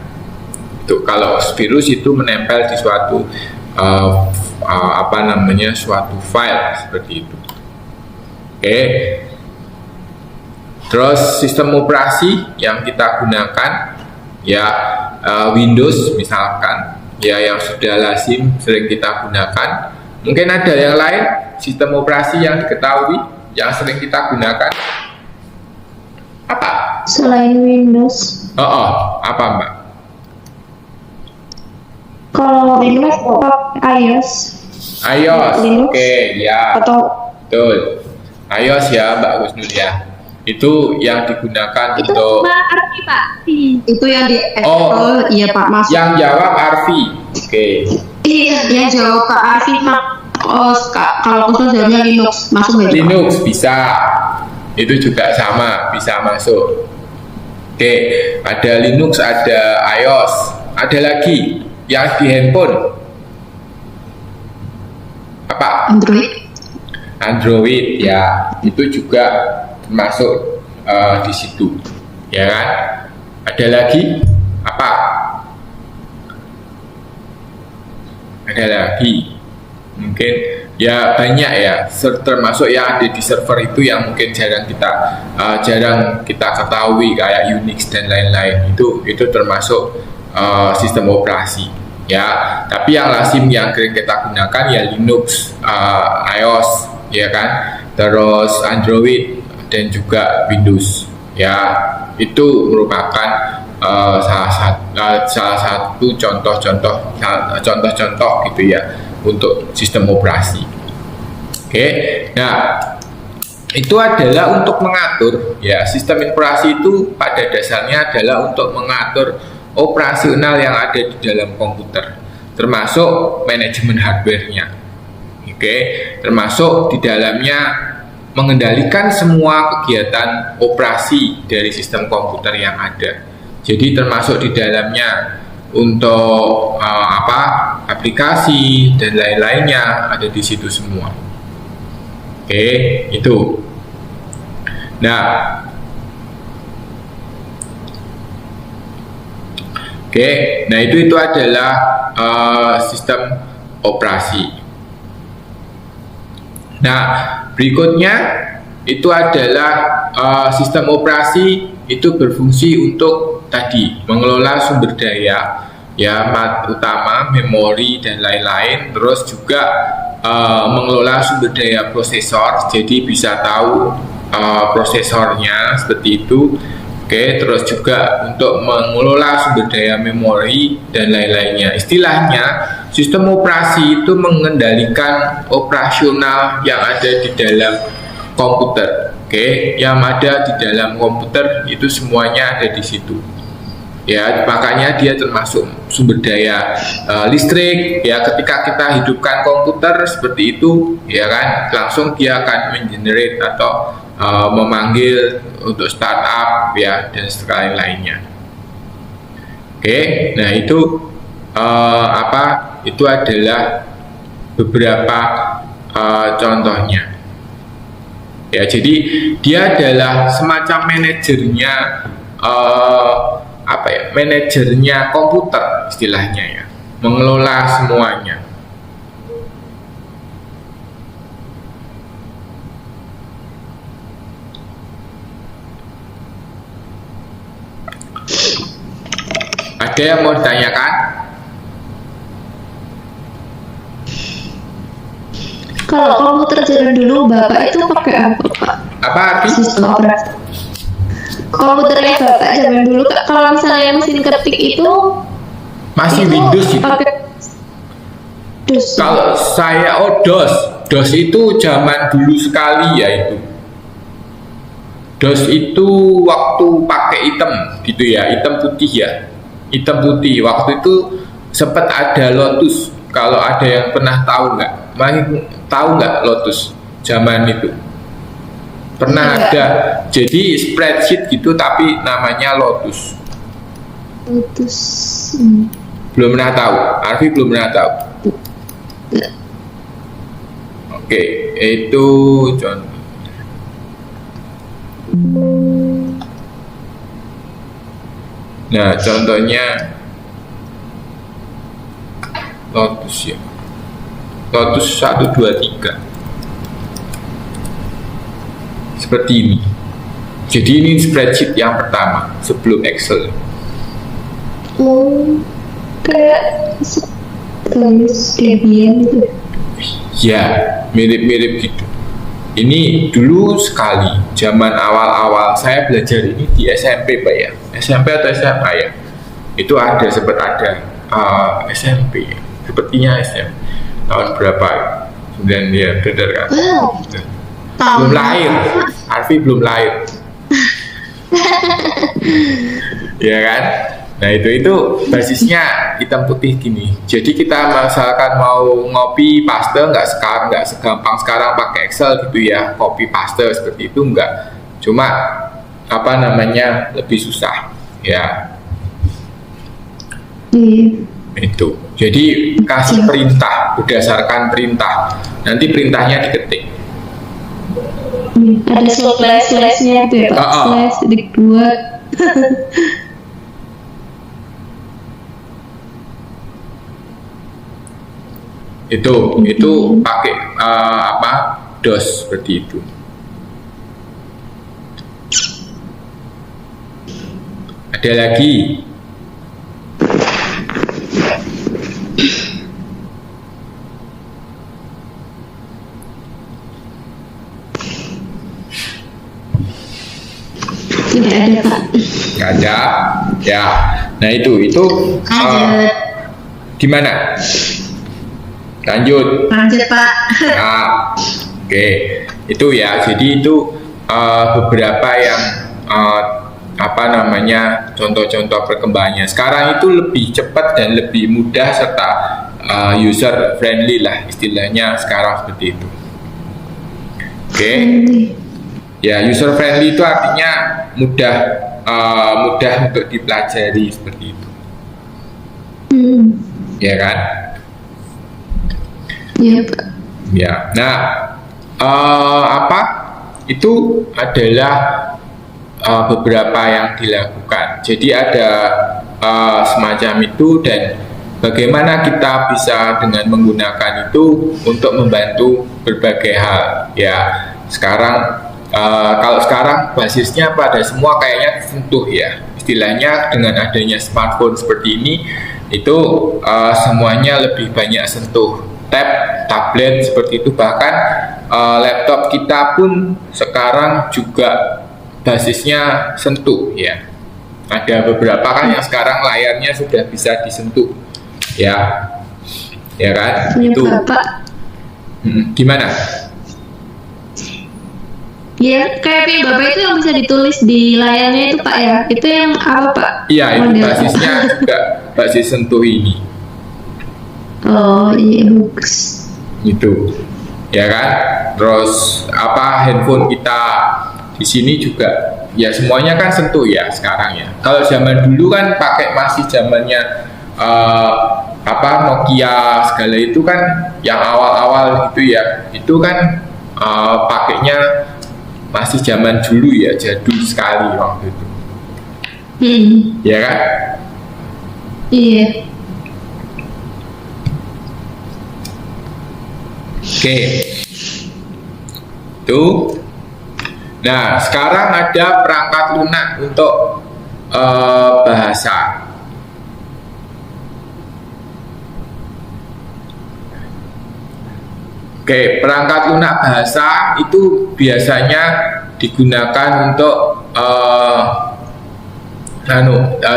Kalau virus itu menempel di suatu suatu file seperti itu. Terus sistem operasi yang kita gunakan ya, Windows misalkan ya, yang sudah lazim sering kita gunakan. Mungkin ada yang lain sistem operasi yang diketahui yang sering kita gunakan apa Selain Windows? Apa Mbak? Kalau Windows iOS. iOS, ya, Atau betul. iOS ya Mbak Husnul ya. Itu yang digunakan Itu untuk sama Arfi, Pak. itu yang di Apple, iya Pak, masuk. yang jawab Arfi. Iya, dia jawab Pak Arfi, Pak. Kalau khusus jawabnya Linux, masuk nggak? Linux bisa, itu juga sama, bisa masuk. Ada Linux, ada iOS, ada lagi yang di handphone apa? Android ya, itu juga termasuk di situ, ya kan? Ada lagi apa? Ada lagi, mungkin ya banyak ya, termasuk yang ada di server itu yang mungkin jarang kita ketahui, kayak Unix dan lain-lain. Itu termasuk sistem operasi ya. Tapi yang lazim yang sering kita gunakan ya Linux, iOS ya kan, terus Android dan juga Windows ya. Itu merupakan salah satu contoh-contoh gitu ya untuk sistem operasi. Nah itu adalah untuk mengatur ya, sistem operasi itu pada dasarnya adalah untuk mengatur operasional yang ada di dalam komputer, termasuk manajemen hardware-nya. Termasuk di dalamnya mengendalikan semua kegiatan operasi dari sistem komputer yang ada. Jadi termasuk di dalamnya untuk aplikasi dan lain-lainnya ada di situ semua. Itu. Nah, nah itu adalah sistem operasi. Nah, berikutnya itu adalah sistem operasi itu berfungsi untuk tadi mengelola sumber daya ya, utama, memori dan lain-lain. Terus juga mengelola sumber daya prosesor, jadi bisa tahu prosesornya seperti itu. Terus juga untuk mengelola sumber daya memori dan lain-lainnya. Istilahnya sistem operasi itu mengendalikan operasional yang ada di dalam komputer. Yang ada di dalam komputer itu semuanya ada di situ. Ya, makanya dia termasuk sumber daya listrik. Ya, ketika kita hidupkan komputer seperti itu, ya kan, langsung dia akan mengenerate atau memanggil untuk startup ya dan lain-lainnya. Nah itu itu adalah beberapa contohnya. Ya, jadi dia adalah semacam manajernya manajernya komputer istilahnya ya. mengelola semuanya. Ada yang mau ditanyakan? Kalau komputer zaman dulu Bapak itu pakai apa, Pak? Apa arti? Sistem operasi. Komputernya Bapak zaman dulu, Kak, kalau misalnya mesin ketik itu Masih Windows itu. pakai DOS. Kalau saya DOS. DOS itu zaman dulu sekali ya itu. DOS itu waktu pakai hitam gitu ya, hitam putih ya. Hitam putih. Waktu itu sempat ada Lotus. Kalau ada yang pernah tahu nggak? Tahu nggak Lotus zaman itu? Pernah ada. Jadi spreadsheet gitu tapi namanya Lotus. Lotus. Belum pernah tahu. Arfi belum pernah tahu. Oke, itu contoh. Nah, contohnya Lotus ya. Lotus 1, 2, 3. Seperti ini. Jadi ini spreadsheet yang pertama sebelum Excel. Kayak Debian gitu. Ya, mirip-mirip gitu. Ini dulu sekali, zaman awal-awal saya belajar ini di SMP, Pak ya. SMP atau SMA ya? Itu ada, sempat ada SMP. Sepertinya SMP. Tahun berapa? 9 ya, benar kan? Belum lahir. Arfi belum lahir. Ya kan? Nah itu basisnya hitam putih gini. Jadi kita misalkan mau ngopi paste nggak segampang sekarang pakai Excel gitu ya, copy paste seperti itu nggak. Cuma apa namanya lebih susah ya. Itu. Jadi kasih perintah berdasarkan perintah. Nanti perintahnya diketik. Ada slash-slashnya gitu ya, Pak. Slash titik 2. itu pakai DOS seperti itu. Ada lagi. Tidak ada, Pak. Nggak ada ya. Nah itu gimana? Lanjut Pak. Nah, oke. Itu ya, jadi itu beberapa yang contoh-contoh perkembangannya. Sekarang itu lebih cepat dan lebih mudah serta user friendly lah istilahnya sekarang seperti itu. Oke. Ya, user friendly itu artinya mudah untuk dipelajari seperti itu. Ya kan? Iya, Pak. Ya, nah itu adalah beberapa yang dilakukan. Jadi ada semacam itu dan bagaimana kita bisa dengan menggunakan itu untuk membantu berbagai hal. Ya, kalau sekarang basisnya pada semua kayaknya sentuh ya. Istilahnya dengan adanya smartphone seperti ini itu semuanya lebih banyak sentuh. Tablet seperti itu, bahkan laptop kita pun sekarang juga basisnya sentuh ya. Ada beberapa kan yang sekarang layarnya sudah bisa disentuh ya kan. Punya Itu Bapak. Gimana Ya, kayak punya Bapak itu yang bisa ditulis di layarnya itu, Pak ya. Itu yang apa, Pak? iya itu Model. basisnya juga basis sentuh ini Oh iya, bagus. gitu ya kan. Terus handphone kita di sini juga ya semuanya kan sentuh ya sekarang ya. Kalau zaman dulu kan masih zamannya Nokia segala itu kan yang awal-awal gitu ya. Itu kan pakainya masih zaman dulu ya, jadul sekali waktu itu. Ya kan? Iya. Oke. Tuh. Nah, sekarang ada perangkat lunak untuk bahasa. Oke, perangkat lunak bahasa itu biasanya digunakan untuk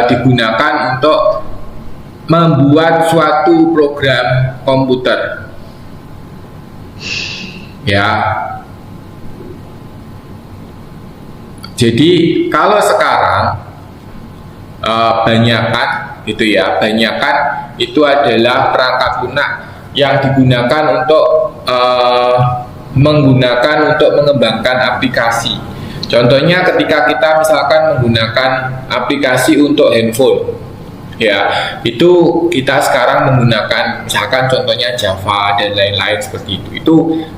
digunakan untuk membuat suatu program komputer. Ya. Jadi kalau sekarang banyakan itu adalah perangkat lunak yang digunakan untuk mengembangkan aplikasi. Contohnya ketika kita misalkan menggunakan aplikasi untuk handphone, ya itu kita sekarang menggunakan misalkan contohnya Java dan lain-lain seperti itu. Itu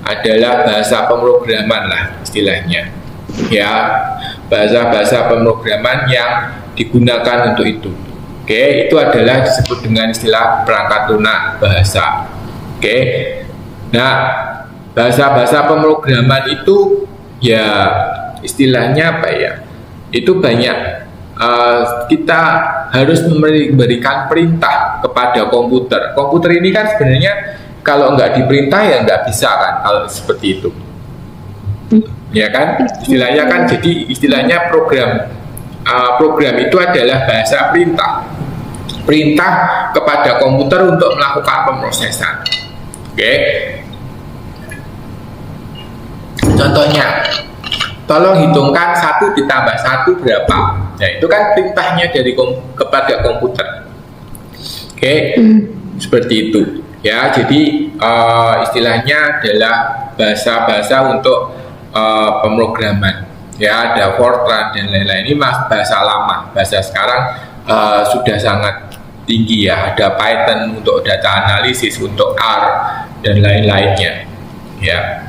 adalah bahasa pemrograman lah istilahnya, ya bahasa pemrograman yang digunakan untuk itu. Oke, itu adalah disebut dengan istilah perangkat lunak bahasa. Oke, nah bahasa pemrograman itu ya istilahnya apa ya? Itu banyak. Kita harus memberikan perintah kepada komputer. Komputer ini kan sebenarnya kalau nggak diperintah ya nggak bisa kan kalau seperti itu. Ya kan? Istilahnya kan jadi istilahnya program itu adalah bahasa perintah kepada komputer untuk melakukan pemrosesan. Oke. Contohnya, tolong hitungkan 1 ditambah 1 berapa? Nah, itu kan perintahnya kepada komputer. Oke, seperti itu. Ya, jadi istilahnya adalah bahasa untuk pemrograman. Ya, ada Fortran dan lain-lain. Ini bahasa lama. Bahasa sekarang sudah sangat tinggi ya. Ada Python untuk data analisis, untuk R dan lain-lainnya. Ya.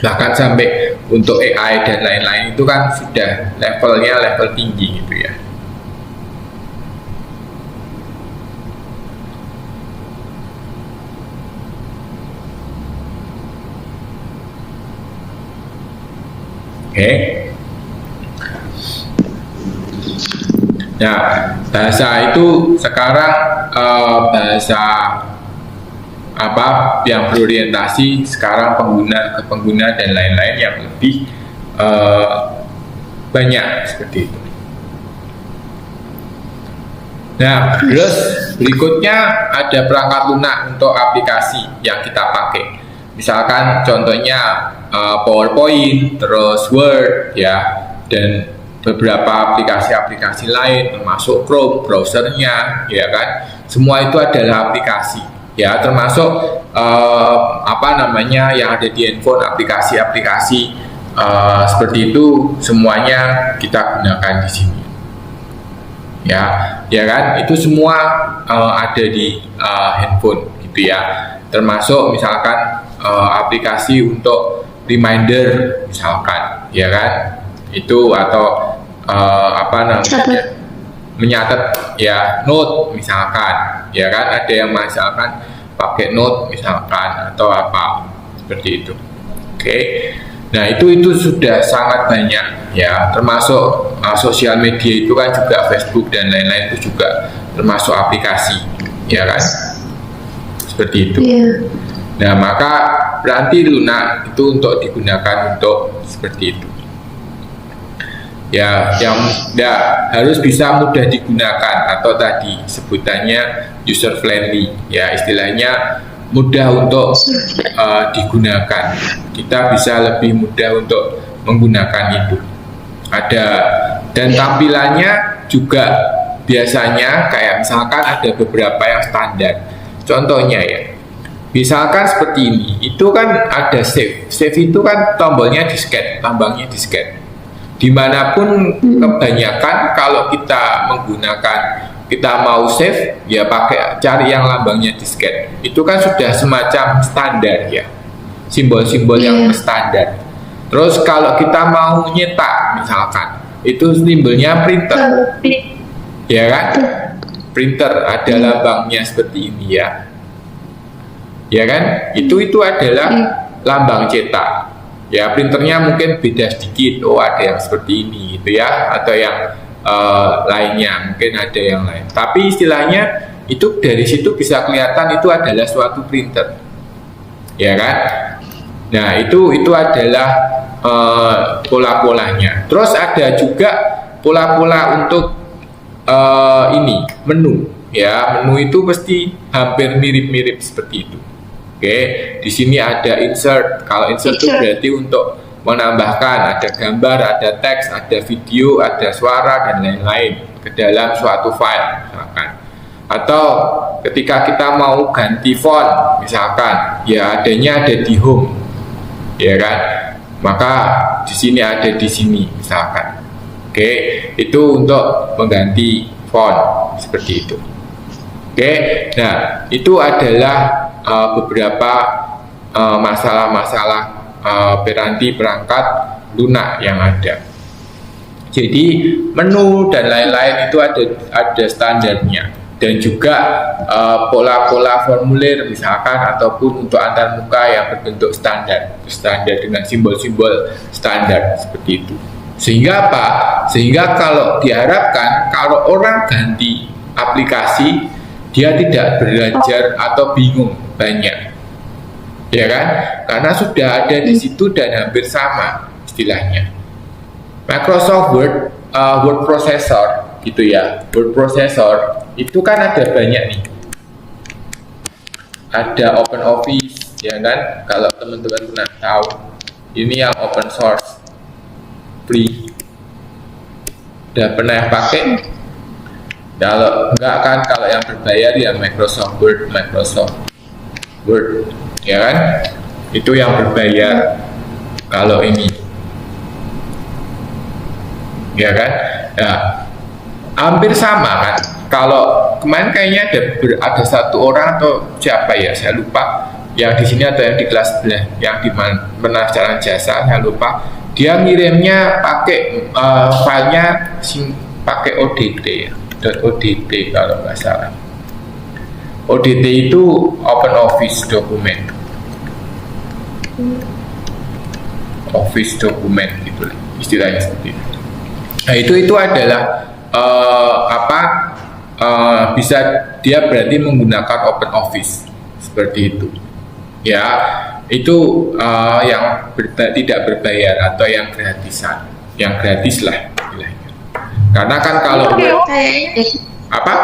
Bahkan sampai untuk AI dan lain-lain itu kan sudah level tinggi gitu ya. Oke. Nah, bahasa itu sekarang bahasa apa yang berorientasi sekarang pengguna dan lain-lain yang lebih banyak seperti itu. Nah, terus berikutnya ada perangkat lunak untuk aplikasi yang kita pakai. Misalkan contohnya PowerPoint, terus Word ya, dan beberapa aplikasi-aplikasi lain termasuk Chrome browsernya ya kan. Semua itu adalah aplikasi. Ya, termasuk yang ada di handphone, aplikasi-aplikasi seperti itu semuanya kita gunakan di sini. Ya kan, itu semua ada di handphone gitu ya. Termasuk misalkan aplikasi untuk reminder misalkan, ya kan, itu atau menyatet ya note misalkan, ya kan, ada yang misalkan pakai note misalkan atau apa seperti itu. Oke. Nah, itu sudah sangat banyak ya, termasuk sosial media itu kan juga Facebook dan lain-lain itu juga termasuk aplikasi, ya kan? Seperti itu. Nah, maka berarti lunak itu untuk digunakan untuk seperti itu. Ya, yang harus bisa mudah digunakan atau tadi sebutannya user friendly ya, istilahnya mudah untuk digunakan. Kita bisa lebih mudah untuk menggunakan itu. Ada dan tampilannya juga biasanya kayak misalkan ada beberapa yang standar. Contohnya ya, misalkan seperti ini, itu kan ada save. Save itu kan tombolnya disket, tambangnya disket. Dimanapun kebanyakan kalau kita mau save ya pakai cari yang lambangnya disket. Itu kan sudah semacam standar ya, simbol-simbol yang standar. Terus kalau kita mau nyetak misalkan, itu simbolnya printer, ya kan? Printer ada lambangnya seperti ini ya. ya kan? Itu adalah lambang cetak. Ya, printernya mungkin beda sedikit. Oh, ada yang seperti ini gitu ya, atau yang lainnya, mungkin ada yang lain. Tapi istilahnya itu dari situ bisa kelihatan itu adalah suatu printer, ya kan? Nah, itu adalah pola-polanya. Terus ada juga pola-pola untuk ini menu, ya. Menu itu pasti hampir mirip-mirip seperti itu. Oke, di sini ada insert. Kalau insert itu berarti untuk menambahkan ada gambar, ada teks, ada video, ada suara dan lain-lain ke dalam suatu file, misalkan. Atau ketika kita mau ganti font, misalkan, ya adanya ada di home, ya kan? Maka di sini ada di sini, misalkan. Oke, itu untuk mengganti font seperti itu. Oke, nah itu adalah beberapa masalah-masalah piranti perangkat lunak yang ada. Jadi menu dan lain-lain itu ada standarnya, dan juga pola-pola formulir misalkan ataupun untuk antarmuka yang berbentuk standar dengan simbol-simbol standar seperti itu. Sehingga apa? Sehingga kalau diharapkan kalau orang ganti aplikasi dia tidak belajar atau bingung banyak, ya kan? Karena sudah ada di situ dan hampir sama istilahnya. Microsoft Word, word processor gitu ya, word processor itu kan ada banyak nih. Ada OpenOffice, ya kan? Kalau teman-teman pernah tahu, ini yang open source, free. Udah pernah pakai? Kalau enggak kan, kalau yang berbayar ya Microsoft Word, ya kan? Itu yang berbayar. Kalau ini, ya kan? Nah, hampir sama kan? Kalau kemarin kayaknya ada satu orang atau siapa ya, saya lupa. Yang di sini atau yang di kelas sebelah, yang di mana jalan jasa, saya lupa. Dia ngirimnya pakai filenya pakai ODT ya. .odt kalau nggak salah. ODT itu Open Office dokumen, Office dokumen gitu istilahnya seperti itu. Nah itu adalah bisa dia berarti menggunakan Open Office seperti itu. Ya, itu yang tidak berbayar atau yang gratisan, yang gratis lah istilahnya. Karena kan kalau kayaknya apa?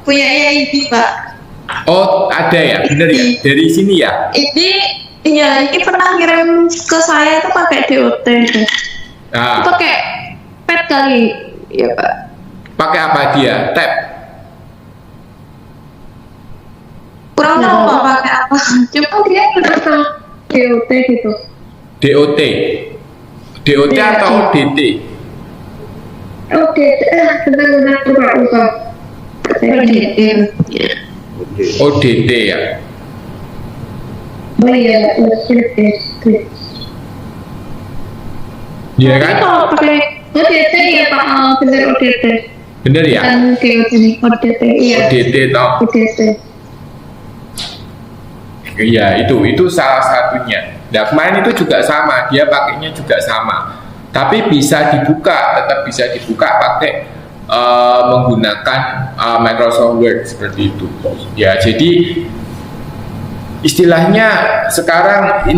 Punya ini Pak. Oh ada ya, bener ya, dari sini ya. Ini pernah ngirim ke saya itu pakai DOT. Nah, Pakai pet kali, ya Pak. pakai apa dia? Tab. Kurang tahu Pak pakai apa. Cuma dia Rasa DOT gitu. DOT. DOT Iya, atau iya. DT? Oke, bentar lupa. ODT ya. Oh iya, Iya Tapi kan? kalau pakai ODT ya Pak, bener ODT. Bener ya? Dan DOT nih, ODT iya. ODT toh. ODT. Iya, itu salah satunya. Nah, kemarin itu juga sama, dia pakainya juga sama. Tapi bisa dibuka, tetap bisa dibuka pakai menggunakan Microsoft Word seperti itu. Ya, jadi istilahnya sekarang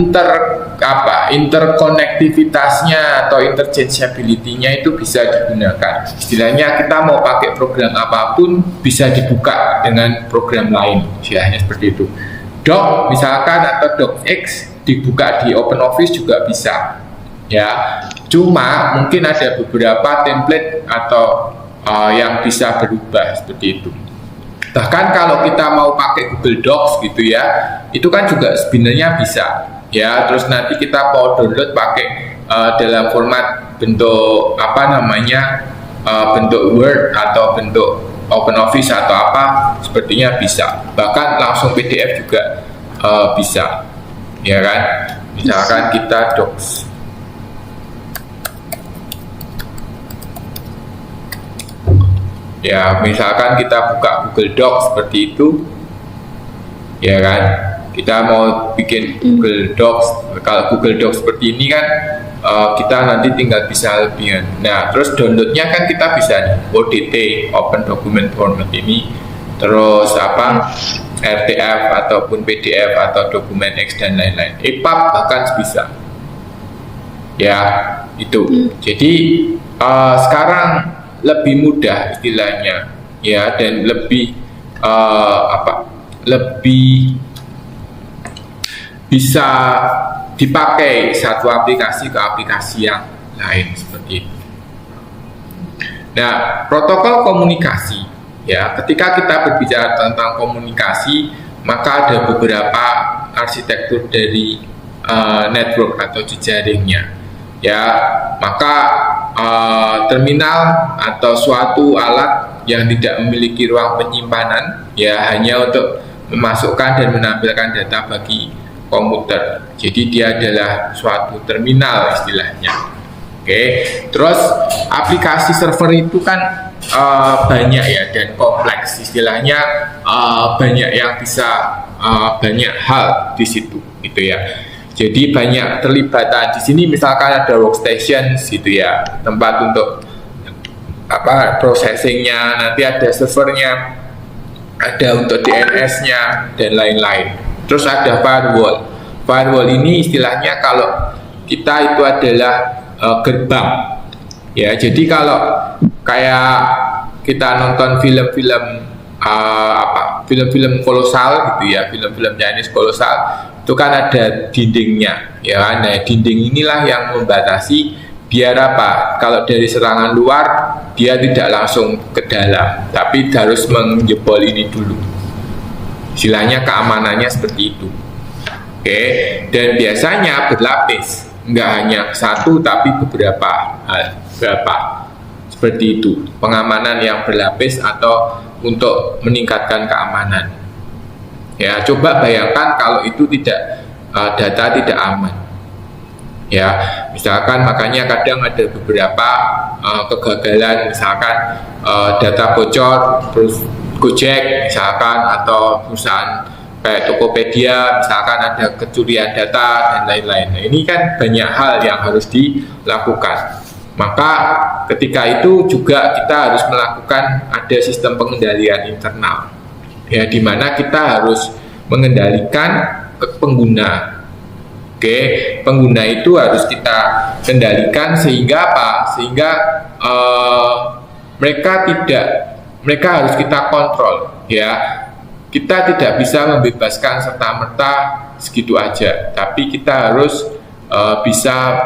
interkonektivitasnya atau interchangeability-nya itu bisa digunakan. Istilahnya kita mau pakai program apapun bisa dibuka dengan program lain, istilahnya seperti itu. Doc misalkan atau docx dibuka di OpenOffice juga bisa, ya. Cuma mungkin ada beberapa template atau yang bisa berubah seperti itu. Bahkan kalau kita mau pakai Google Docs gitu ya, itu kan juga sebenarnya bisa, ya. Terus nanti kita mau download pakai dalam format bentuk bentuk Word atau bentuk OpenOffice atau apa, sepertinya bisa. Bahkan langsung PDF juga bisa, ya kan? Misalkan kita Docs, ya misalkan kita buka Google Docs seperti itu, ya kan? kita mau bikin Google Docs. Kalau Google Docs seperti ini kan kita nanti tinggal bisa lebih. Nah, terus downloadnya kan kita bisa nih, ODT, Open Document Format ini, terus RTF ataupun PDF atau dokumen X dan lain-lain. EPUB bahkan bisa. Ya, itu. Jadi sekarang lebih mudah istilahnya, ya, dan lebih lebih bisa dipakai satu aplikasi ke aplikasi yang lain seperti itu. Nah, protokol komunikasi, ya, ketika kita berbicara tentang komunikasi, maka ada beberapa arsitektur dari network atau jejaringnya, ya. Maka terminal atau suatu alat yang tidak memiliki ruang penyimpanan, ya, hanya untuk memasukkan dan menampilkan data bagi komputer. Jadi dia adalah suatu terminal istilahnya. Oke. Terus aplikasi server itu kan banyak, ya, dan kompleks istilahnya, banyak yang bisa banyak hal di situ, gitu ya. Jadi banyak terlibatan di sini, misalkan ada workstation gitu ya, tempat untuk processingnya, nanti ada servernya, ada untuk DNS-nya dan lain-lain. Terus ada firewall. Firewall ini istilahnya kalau kita itu adalah gerbang, ya. Jadi kalau kayak kita nonton film-film film-film kolosal gitu ya, film-film Chinese kolosal, itu kan ada dindingnya, ya kan. Nah, dinding inilah yang membatasi biar kalau dari serangan luar dia tidak langsung ke dalam, tapi harus menjebol ini dulu. Istilahnya keamanannya seperti itu. Oke, dan biasanya berlapis, nggak hanya satu tapi beberapa seperti itu, pengamanan yang berlapis atau untuk meningkatkan keamanan. Ya, coba bayangkan kalau itu data tidak aman. Ya, misalkan makanya kadang ada beberapa kegagalan, misalkan data bocor, terus Gojek misalkan, atau perusahaan kayak Tokopedia misalkan ada kecurian data dan lain-lain. Nah, ini kan banyak hal yang harus dilakukan. Maka ketika itu juga kita harus melakukan ada sistem pengendalian internal, ya, di mana kita harus mengendalikan pengguna. Oke, pengguna itu harus kita kendalikan sehingga sehingga mereka harus kita kontrol, ya. Kita tidak bisa membebaskan serta-merta segitu aja, tapi kita harus bisa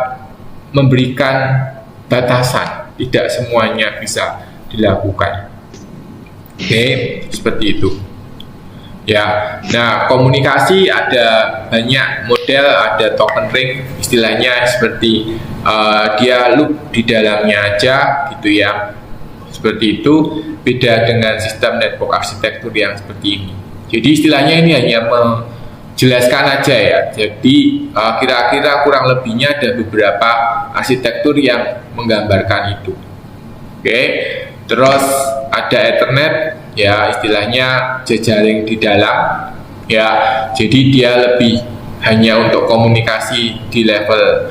memberikan batasan, tidak semuanya bisa dilakukan. Oke, seperti itu. Ya, nah, komunikasi ada banyak model, ada token ring, istilahnya seperti dia loop di dalamnya aja, gitu ya. Seperti itu, beda dengan sistem network arsitektur yang seperti ini. Jadi istilahnya ini hanya menjelaskan aja, ya. Jadi kira-kira kurang lebihnya ada beberapa arsitektur yang menggambarkan itu. Oke, terus ada Ethernet, ya, istilahnya jejaring di dalam, ya. Jadi dia lebih hanya untuk komunikasi di level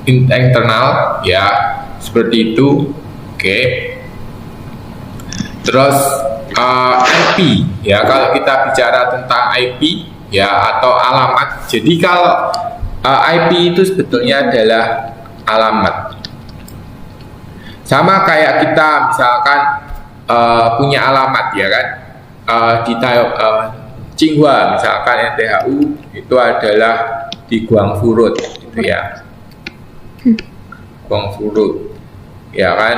internal, ya, seperti itu. Oke. Terus IP, ya, kalau kita bicara tentang IP, ya, atau alamat. Jadi kalau IP itu sebetulnya adalah alamat. Sama kayak kita misalkan punya alamat, ya kan, di Tsinghua misalkan NTHU itu adalah di Guangfu Road, gitu ya. Guangfu Road, ya kan,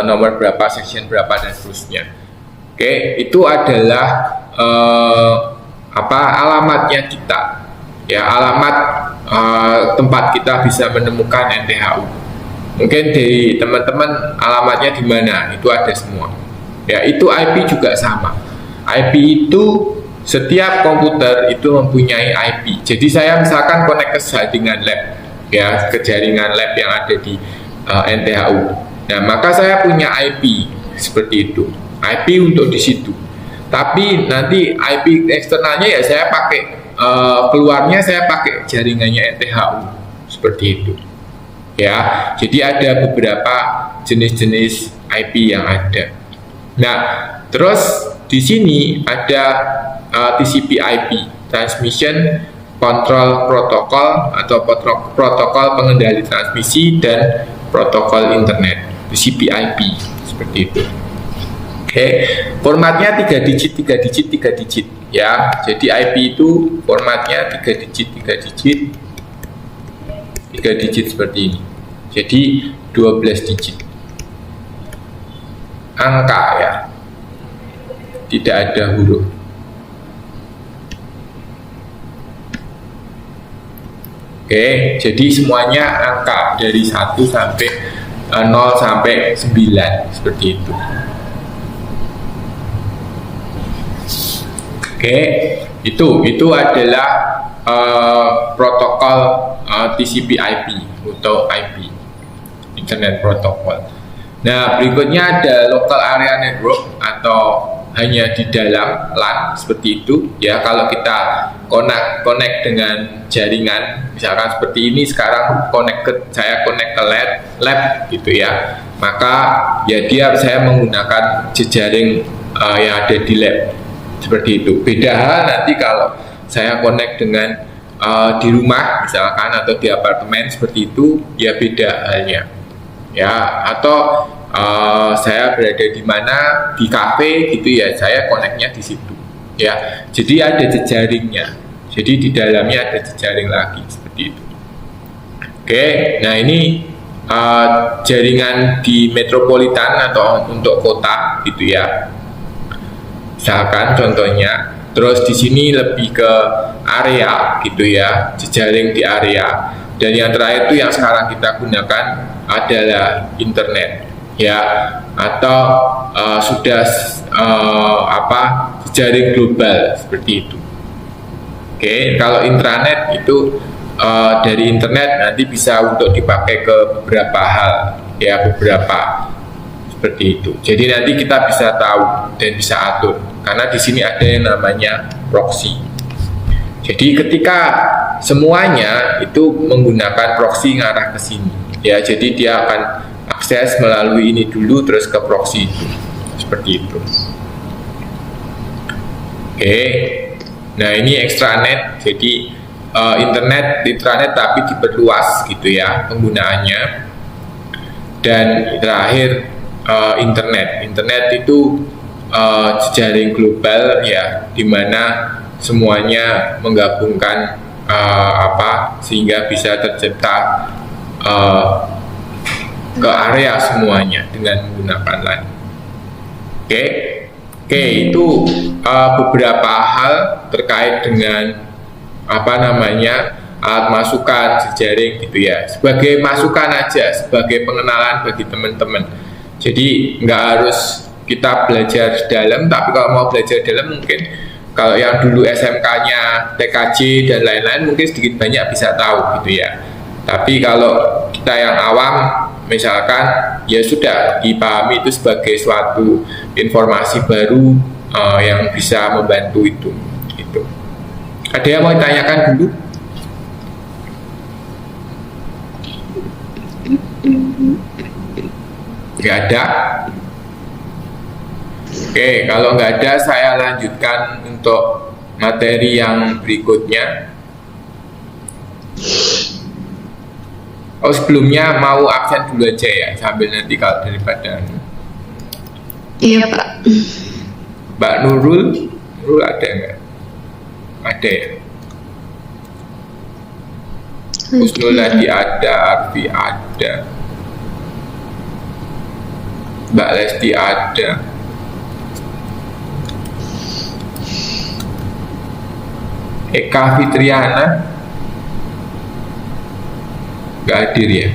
nomor berapa, section berapa, dan seterusnya. Oke, itu adalah alamatnya kita, ya, alamat tempat kita bisa menemukan NTHU. Mungkin dari teman-teman alamatnya di mana, itu ada semua. Ya, itu IP juga sama. IP itu setiap komputer itu mempunyai IP. Jadi saya misalkan connect ke jaringan lab, ya, ke jaringan lab yang ada di NTHU. Nah, maka saya punya IP seperti itu. IP untuk di situ. Tapi nanti IP eksternalnya ya saya pakai keluarnya saya pakai jaringannya NTHU seperti itu. Ya, jadi ada beberapa jenis-jenis IP yang ada. Nah, terus di sini ada TCP/IP, Transmission Control Protocol atau protokol pengendali transmisi dan protokol internet, TCP/IP seperti itu. Oke, formatnya 3 digit ya. Jadi IP itu formatnya 3 digit seperti ini. Jadi 12 digit. Angka ya. Tidak ada huruf. Oke, jadi semuanya angka dari 1 sampai 0 sampai 9 seperti itu. Oke, itu adalah protokol TCP/IP atau IP, Internet Protocol. Nah, berikutnya ada Local Area Network atau hanya di dalam LAN seperti itu. Ya, kalau kita connect dengan jaringan, misalkan seperti ini sekarang saya connect ke lab gitu ya. Maka ya saya menggunakan jejaring yang ada di lab. Seperti itu. Beda hal nanti kalau saya connect dengan di rumah misalkan atau di apartemen seperti itu, ya beda halnya. Ya, atau saya berada di mana di kafe gitu ya, saya connectnya di situ. Ya, jadi ada jejaringnya. Jadi di dalamnya ada jejaring lagi seperti itu. Oke, nah ini jaringan di metropolitan atau untuk kota gitu ya. Misalkan contohnya, terus di sini lebih ke area gitu ya, jejaring di area. Dan yang terakhir itu yang sekarang kita gunakan adalah internet ya, atau sudah jejaring global seperti itu. Oke, kalau intranet itu dari internet nanti bisa untuk dipakai ke beberapa hal ya, beberapa seperti itu. Jadi nanti kita bisa tahu dan bisa atur karena di sini ada yang namanya proxy. Jadi ketika semuanya itu menggunakan proxy ngarah ke sini ya, jadi dia akan akses melalui ini dulu terus ke proxy itu seperti itu. Oke, nah ini extranet, jadi intranet tapi diperluas gitu ya penggunaannya. Dan terakhir internet itu jejaring global ya, dimana semuanya menggabungkan sehingga bisa tercipta ke area semuanya dengan menggunakan LAN. Oke, itu beberapa hal terkait dengan alat masukan jejaring gitu ya, sebagai masukan aja, sebagai pengenalan bagi teman-teman. Jadi nggak harus kita belajar dalam, tapi kalau mau belajar dalam mungkin kalau yang dulu SMK-nya TKJ dan lain-lain mungkin sedikit banyak bisa tahu gitu ya. Tapi kalau kita yang awam misalkan ya sudah dipahami itu sebagai suatu informasi baru yang bisa membantu itu. Gitu. Ada yang mau ditanyakan dulu? Nggak ada? Oke, kalau nggak ada saya lanjutkan untuk materi yang berikutnya. Oh, sebelumnya mau absen dulu aja ya, sambil nanti kalau daripada. Iya Pak. Mbak Nurul ada nggak? Ada ya. Husnul Hadi ada, Arfi ada, Mbak Lesti ada. Eka Fitriana nggak hadir ya.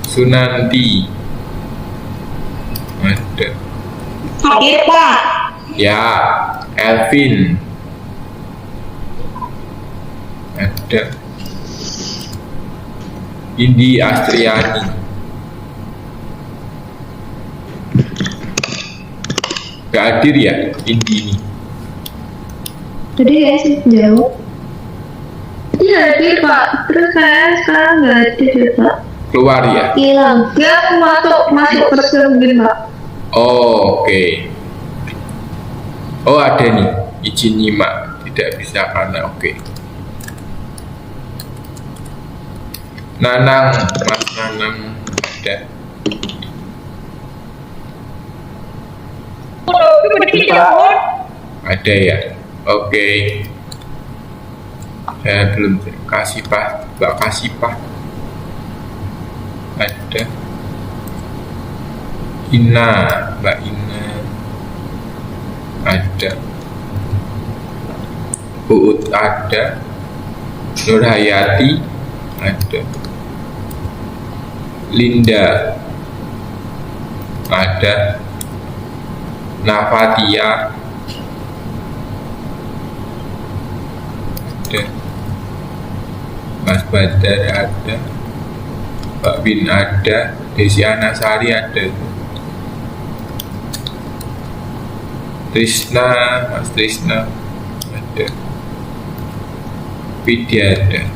Sunanti ada. Hadir Pak. Ya, Elvin ada. Indi Astriani Gak hadir ya Indi ini. Jadi ya sih jauh. Iya hadir Pak. Terus saya sekarang nggak hadir ya Pak. Keluar ya. Hilang. Dia masuk mungkin Pak. Oh, oke. Oh, ada nih izin nyimak, tidak bisa karena oke. Nanang, Mas Nanang ada. Ada ya. Oke. Saya belum kasih Pak, Mbak kasih Pak. Ada. Ina, Mbak Ina. Ada. Uut ada. Nur Hayati ada. Linda ada. Nafatia ada. Mas Badar ada. Mbak Bin ada. Desi Anasari ada. Trisna, Mas Trisna ada. Widya ada.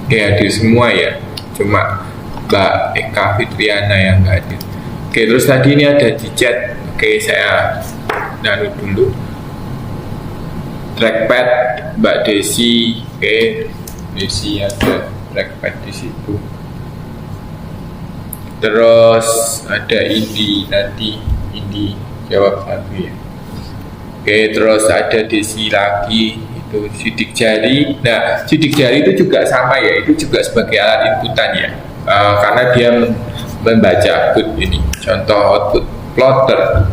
Oke, hadir semua ya. Cuma Mbak Eka Fitriana yang nggak hadir. Oke, terus tadi ini ada di chat. Oke, saya naruh dulu. Trackpad Mbak Desi. Oke, Desi ada trackpad di situ. Terus ada Indi tadi. Indi jawab satu ya. Oke, terus ada Desi lagi, itu sidik jari. Nah, sidik jari itu juga sama ya, itu juga sebagai alat inputan ya, karena dia membaca output ini. Contoh output plotter.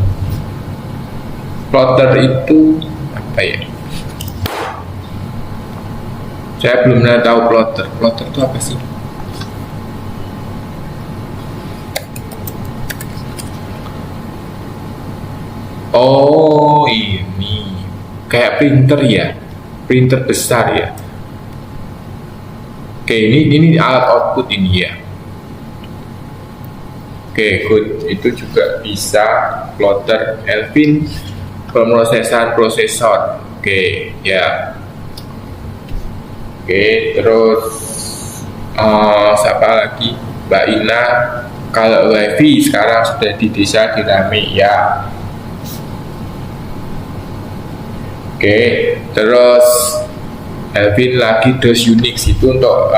Plotter itu apa ya? Saya belum pernah tahu plotter. Plotter itu apa sih? Oh, ini kayak printer ya, printer besar ya. Oke, ini alat output ini ya. Oke, good. Itu juga bisa plotter. Elvin, pemrosesan prosesor. Oke, ya. Oke, terus siapa lagi? Mbak Ina. Kalau WiFi sekarang sudah di desa Dirame ya. Oke, terus Elvin lagi DOS Unix itu untuk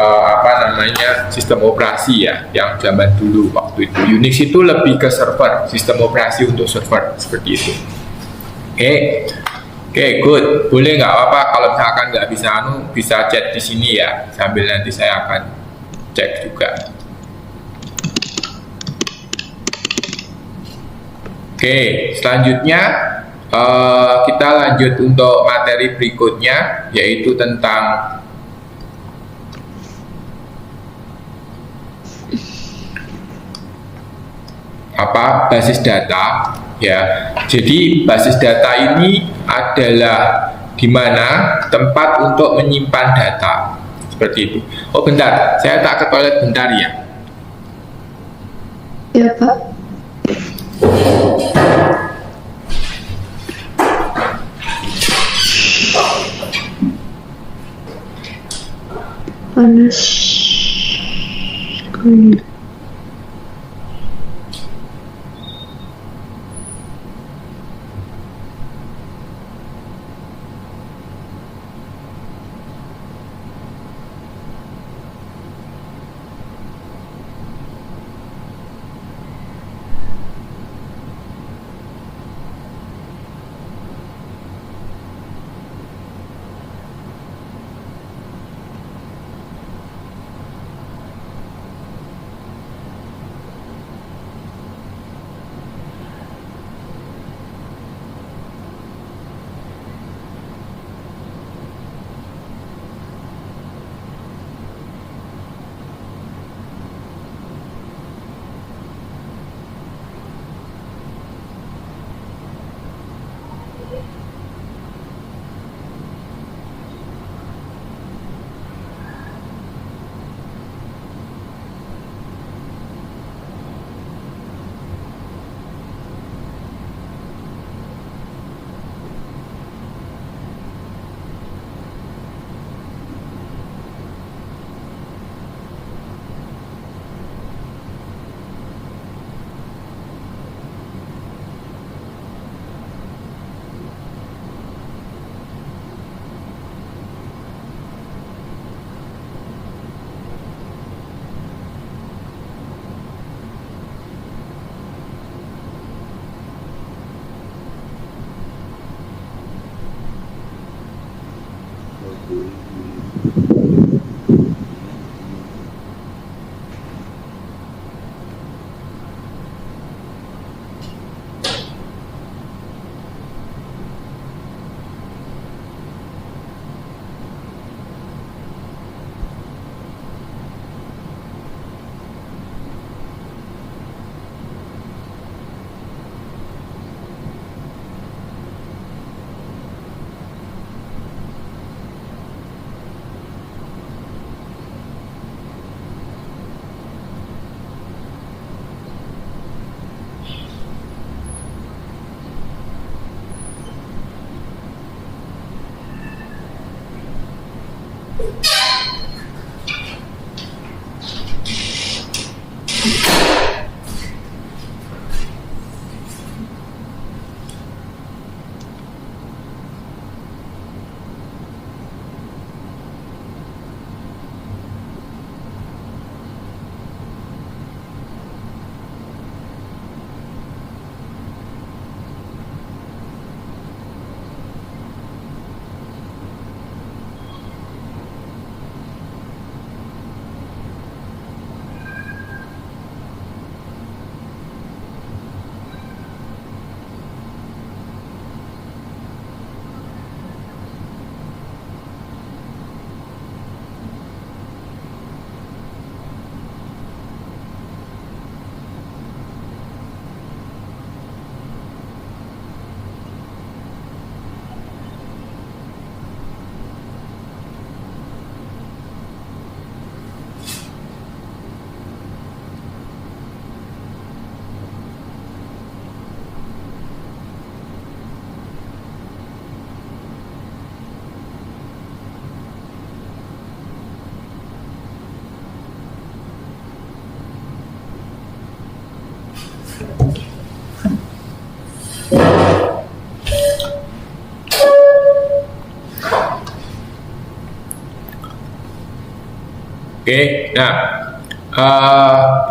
sistem operasi ya, yang zaman dulu waktu itu. Unix itu lebih ke server, sistem operasi untuk server seperti itu. Oke, good. Boleh nggak apa-apa kalau misalkan nggak bisa bisa chat di sini ya, sambil nanti saya akan cek juga. Oke, selanjutnya kita lanjut untuk materi berikutnya, yaitu tentang basis data ya. Jadi basis data ini adalah di mana tempat untuk menyimpan data seperti itu. Oh bentar, saya tak ke toilet bentar ya. Ya Pak. Panas. Oke, nah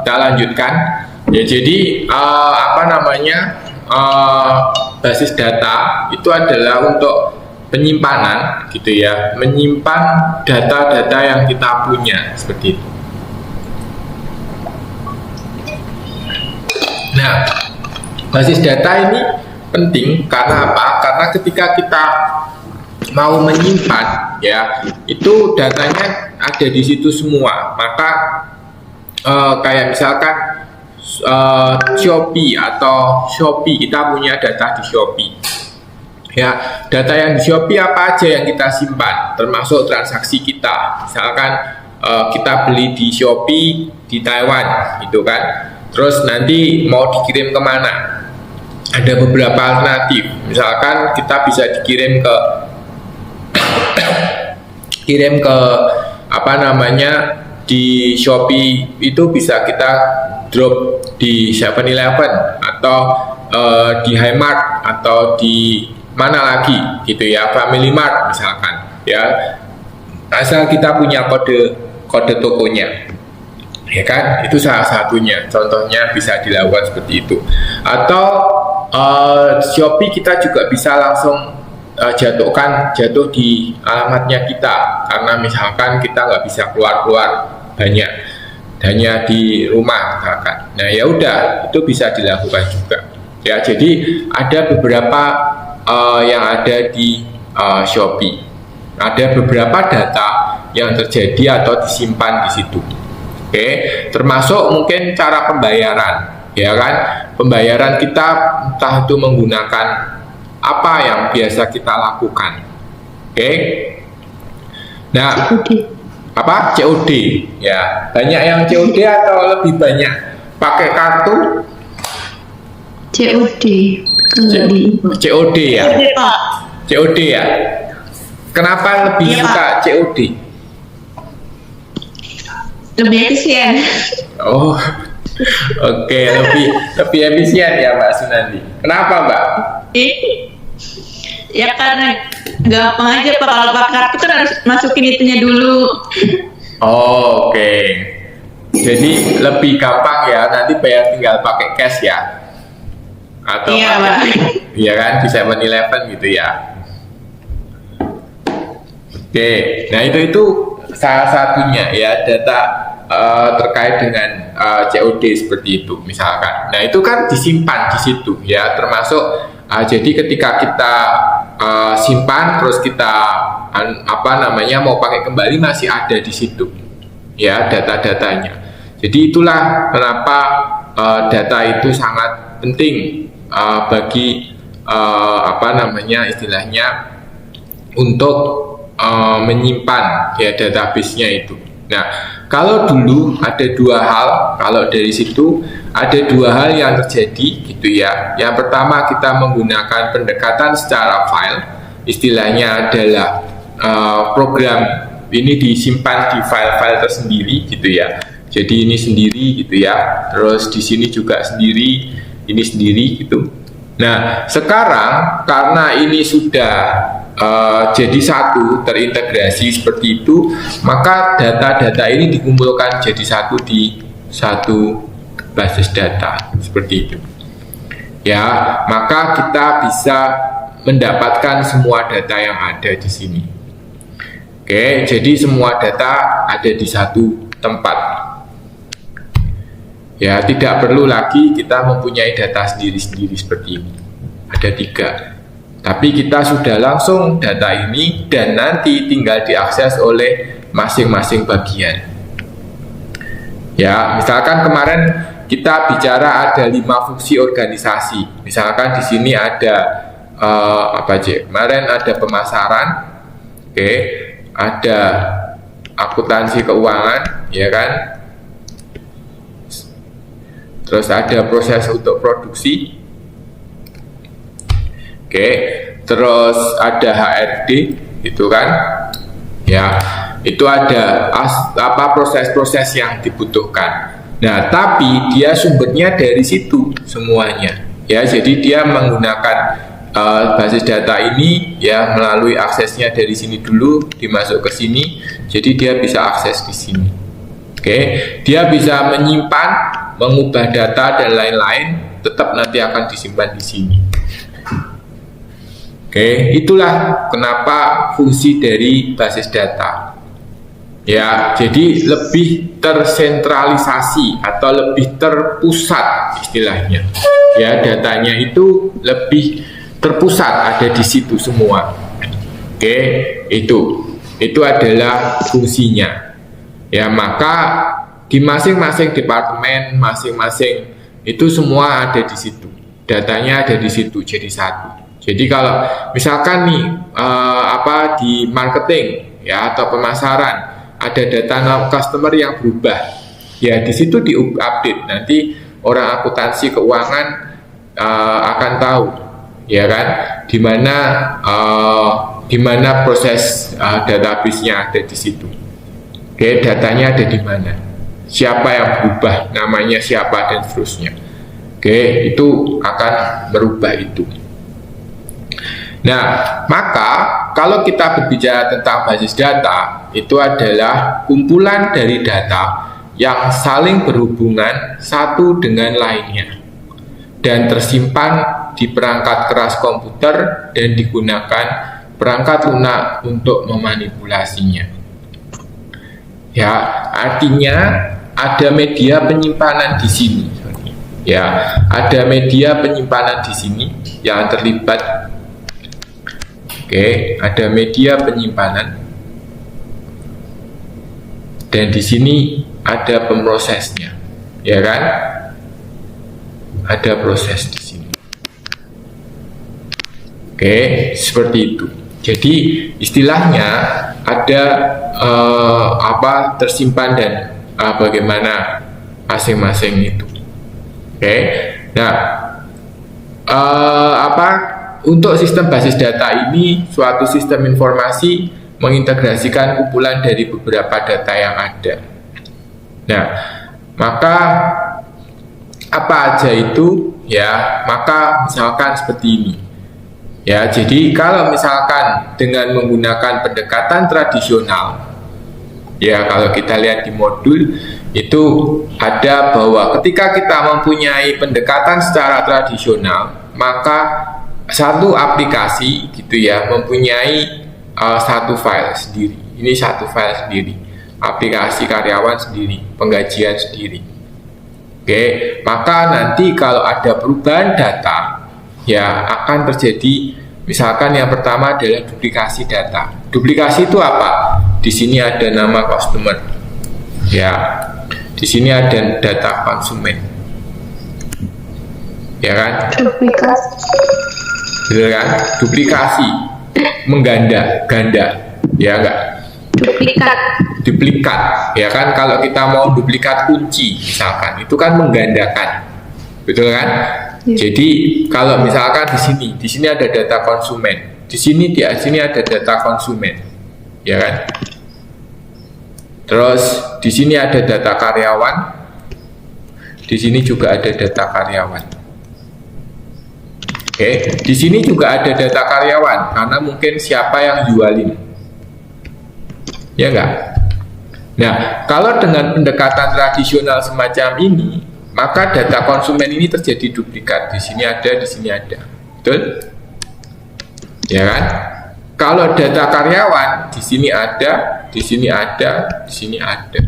kita lanjutkan. Ya, jadi basis data itu adalah untuk penyimpanan, gitu ya, menyimpan data-data yang kita punya seperti itu. Nah, basis data ini penting karena apa? Karena ketika kita mau menyimpan, ya, itu datanya ada di situ semua. Maka kayak misalkan Shopee atau Shopee, kita punya data di Shopee. Ya, data yang di Shopee apa aja yang kita simpan, termasuk transaksi kita. Misalkan kita beli di Shopee di Taiwan, gitu kan. Terus nanti mau dikirim kemana? Ada beberapa alternatif. Misalkan kita bisa dikirim ke di Shopee itu bisa kita drop di 7-Eleven atau di Highmart atau di mana lagi gitu ya, Family Mart misalkan ya, asal kita punya kode tokonya, ya kan, itu salah satunya. Contohnya bisa dilakukan seperti itu. Atau Shopee kita juga bisa langsung jatuh di alamatnya kita, karena misalkan kita nggak bisa keluar banyak, hanya di rumah misalkan. Nah ya udah, itu bisa dilakukan juga ya. Jadi ada beberapa yang ada di Shopee, ada beberapa data yang terjadi atau disimpan di situ. Oke, termasuk mungkin cara pembayaran, ya kan? Pembayaran kita entah itu menggunakan apa yang biasa kita lakukan. Oke. Nah, apa? COD. Ya, banyak yang COD atau lebih banyak pakai kartu? COD. COD ya. COD ya. Kenapa lebih suka COD? Lebih efisien. Oh, oke, lebih efisien ya Mbak Sunandi. Kenapa Mbak? Ya karena gampang aja Pak, kalau pakai kartu kan harus masukin itunya dulu. Oh, oke. Jadi lebih gampang ya, nanti bayar tinggal pakai cash ya. Atau Iya, Pak. Iya kan, di 7-Eleven gitu ya. Oke, nah itu salah satunya ya, data terkait dengan COD seperti itu misalkan. Nah itu kan disimpan di situ ya, termasuk jadi ketika kita simpan terus kita mau pakai kembali, masih ada di situ ya data-datanya. Jadi itulah kenapa data itu sangat penting bagi istilahnya untuk menyimpan ya database-nya itu. Nah, kalau dulu ada dua hal, kalau dari situ ada dua hal yang terjadi gitu ya. Yang pertama, kita menggunakan pendekatan secara file, istilahnya adalah program ini disimpan di file-file tersendiri gitu ya. Jadi ini sendiri gitu ya. Terus di sini juga sendiri, ini sendiri gitu. Nah, sekarang karena ini sudah jadi satu, terintegrasi seperti itu, maka data-data ini dikumpulkan jadi satu di satu basis data seperti itu. Ya, maka kita bisa mendapatkan semua data yang ada di sini. Oke, jadi semua data ada di satu tempat. Ya, tidak perlu lagi kita mempunyai data sendiri-sendiri seperti ini. Ada 3. Tapi kita sudah langsung data ini dan nanti tinggal diakses oleh masing-masing bagian. Ya, misalkan kemarin kita bicara ada 5 fungsi organisasi. Misalkan di sini ada apa aja? Kemarin ada pemasaran, oke, ada akuntansi keuangan, ya kan? Terus ada proses untuk produksi, oke, terus ada HRD, itu kan, ya, itu ada proses-proses yang dibutuhkan. Nah, tapi dia sumbernya dari situ semuanya, ya, jadi dia menggunakan basis data ini, ya, melalui aksesnya dari sini dulu, dimasuk ke sini, jadi dia bisa akses di sini. Oke, dia bisa menyimpan, mengubah data dan lain-lain, tetap nanti akan disimpan di sini. Oke, itulah kenapa fungsi dari basis data. Ya, jadi lebih tersentralisasi atau lebih terpusat istilahnya. Ya, datanya itu lebih terpusat, ada di situ semua. Oke, itu adalah fungsinya. Ya, maka di masing-masing departemen, masing-masing itu semua ada di situ. Datanya ada di situ jadi satu. Jadi kalau misalkan nih di marketing, ya, atau pemasaran ada data customer yang berubah, ya di situ diupdate. Nanti orang akuntansi keuangan akan tahu, ya kan, di mana proses database-nya ada di situ. Oke, datanya ada di mana, siapa yang berubah, namanya siapa, dan seterusnya. Oke, itu akan merubah itu. Nah, maka kalau kita berbicara tentang basis data, itu adalah kumpulan dari data yang saling berhubungan satu dengan lainnya dan tersimpan di perangkat keras komputer dan digunakan perangkat lunak untuk memanipulasinya. Ya, artinya ada media penyimpanan di sini. Ya, ada media penyimpanan di sini yang terlibat. Oke, ada media penyimpanan. Dan di sini ada pemrosesnya. Ya kan? Ada proses di sini. Oke, seperti itu. Jadi istilahnya ada tersimpan dan bagaimana masing-masing itu. Oke, nah untuk sistem basis data ini suatu sistem informasi mengintegrasikan kumpulan dari beberapa data yang ada. Nah, maka apa aja itu? Ya, maka misalkan seperti ini. Ya, jadi kalau misalkan dengan menggunakan pendekatan tradisional, ya, kalau kita lihat di modul itu ada bahwa ketika kita mempunyai pendekatan secara tradisional, maka satu aplikasi gitu ya mempunyai satu file sendiri. Ini satu file sendiri, aplikasi karyawan sendiri, penggajian sendiri. Oke, maka nanti kalau ada perubahan data, ya akan terjadi, misalkan yang pertama adalah duplikasi data. Duplikasi itu apa? Di sini ada nama customer, ya, di sini ada data konsumen, ya kan? Duplikasi. Betul kan? Duplikasi, ganda, ya enggak? Duplikat, ya kan? Kalau kita mau duplikat kunci, misalkan, itu kan menggandakan, betul kan? Jadi kalau misalkan di sini ada data konsumen, di sini ada data konsumen, ya kan? Terus di sini ada data karyawan. Di sini juga ada data karyawan. Oke, di sini juga ada data karyawan karena mungkin siapa yang jualin. Ya enggak? Nah, kalau dengan pendekatan tradisional semacam ini, maka data konsumen ini terjadi duplikat. Di sini ada, di sini ada. Betul? Ya kan? Kalau data karyawan di sini ada, di sini ada, di sini ada.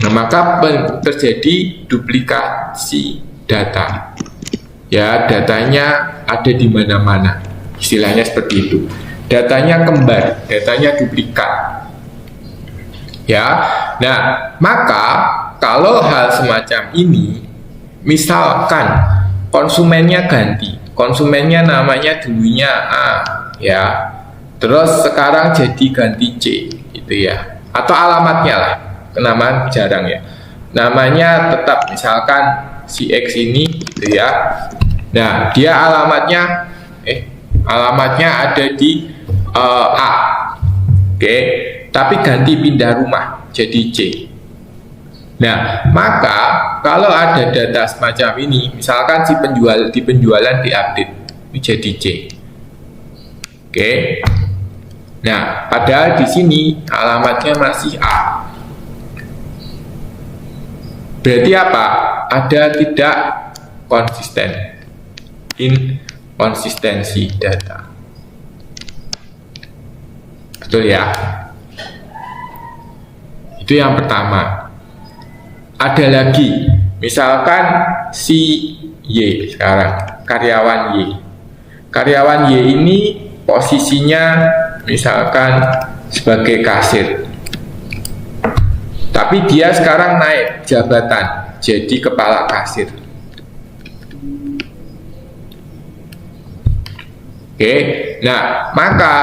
Nah, maka terjadi duplikasi data. Ya, datanya ada di mana-mana. Istilahnya seperti itu. Datanya kembar, datanya duplikat. Ya. Nah, maka kalau hal semacam ini, misalkan konsumennya ganti, konsumennya namanya dulunya A, ya, terus sekarang jadi ganti C, gitu ya, atau alamatnya lah, nama jarang ya, namanya tetap misalkan si X ini, gitu ya. Nah, dia alamatnya ada di A, oke, tapi ganti pindah rumah jadi C. Nah, maka kalau ada data semacam ini, misalkan si penjual di penjualan diupdate, ini jadi C. Oke. Nah, padahal di sini alamatnya masih A. Berarti apa? Ada tidak konsisten, inkonsistensi data. Betul ya? Itu yang pertama. Ada lagi, misalkan si Y sekarang, karyawan Y. Karyawan Y ini posisinya misalkan sebagai kasir. Tapi dia sekarang naik jabatan jadi kepala kasir. Oke, nah maka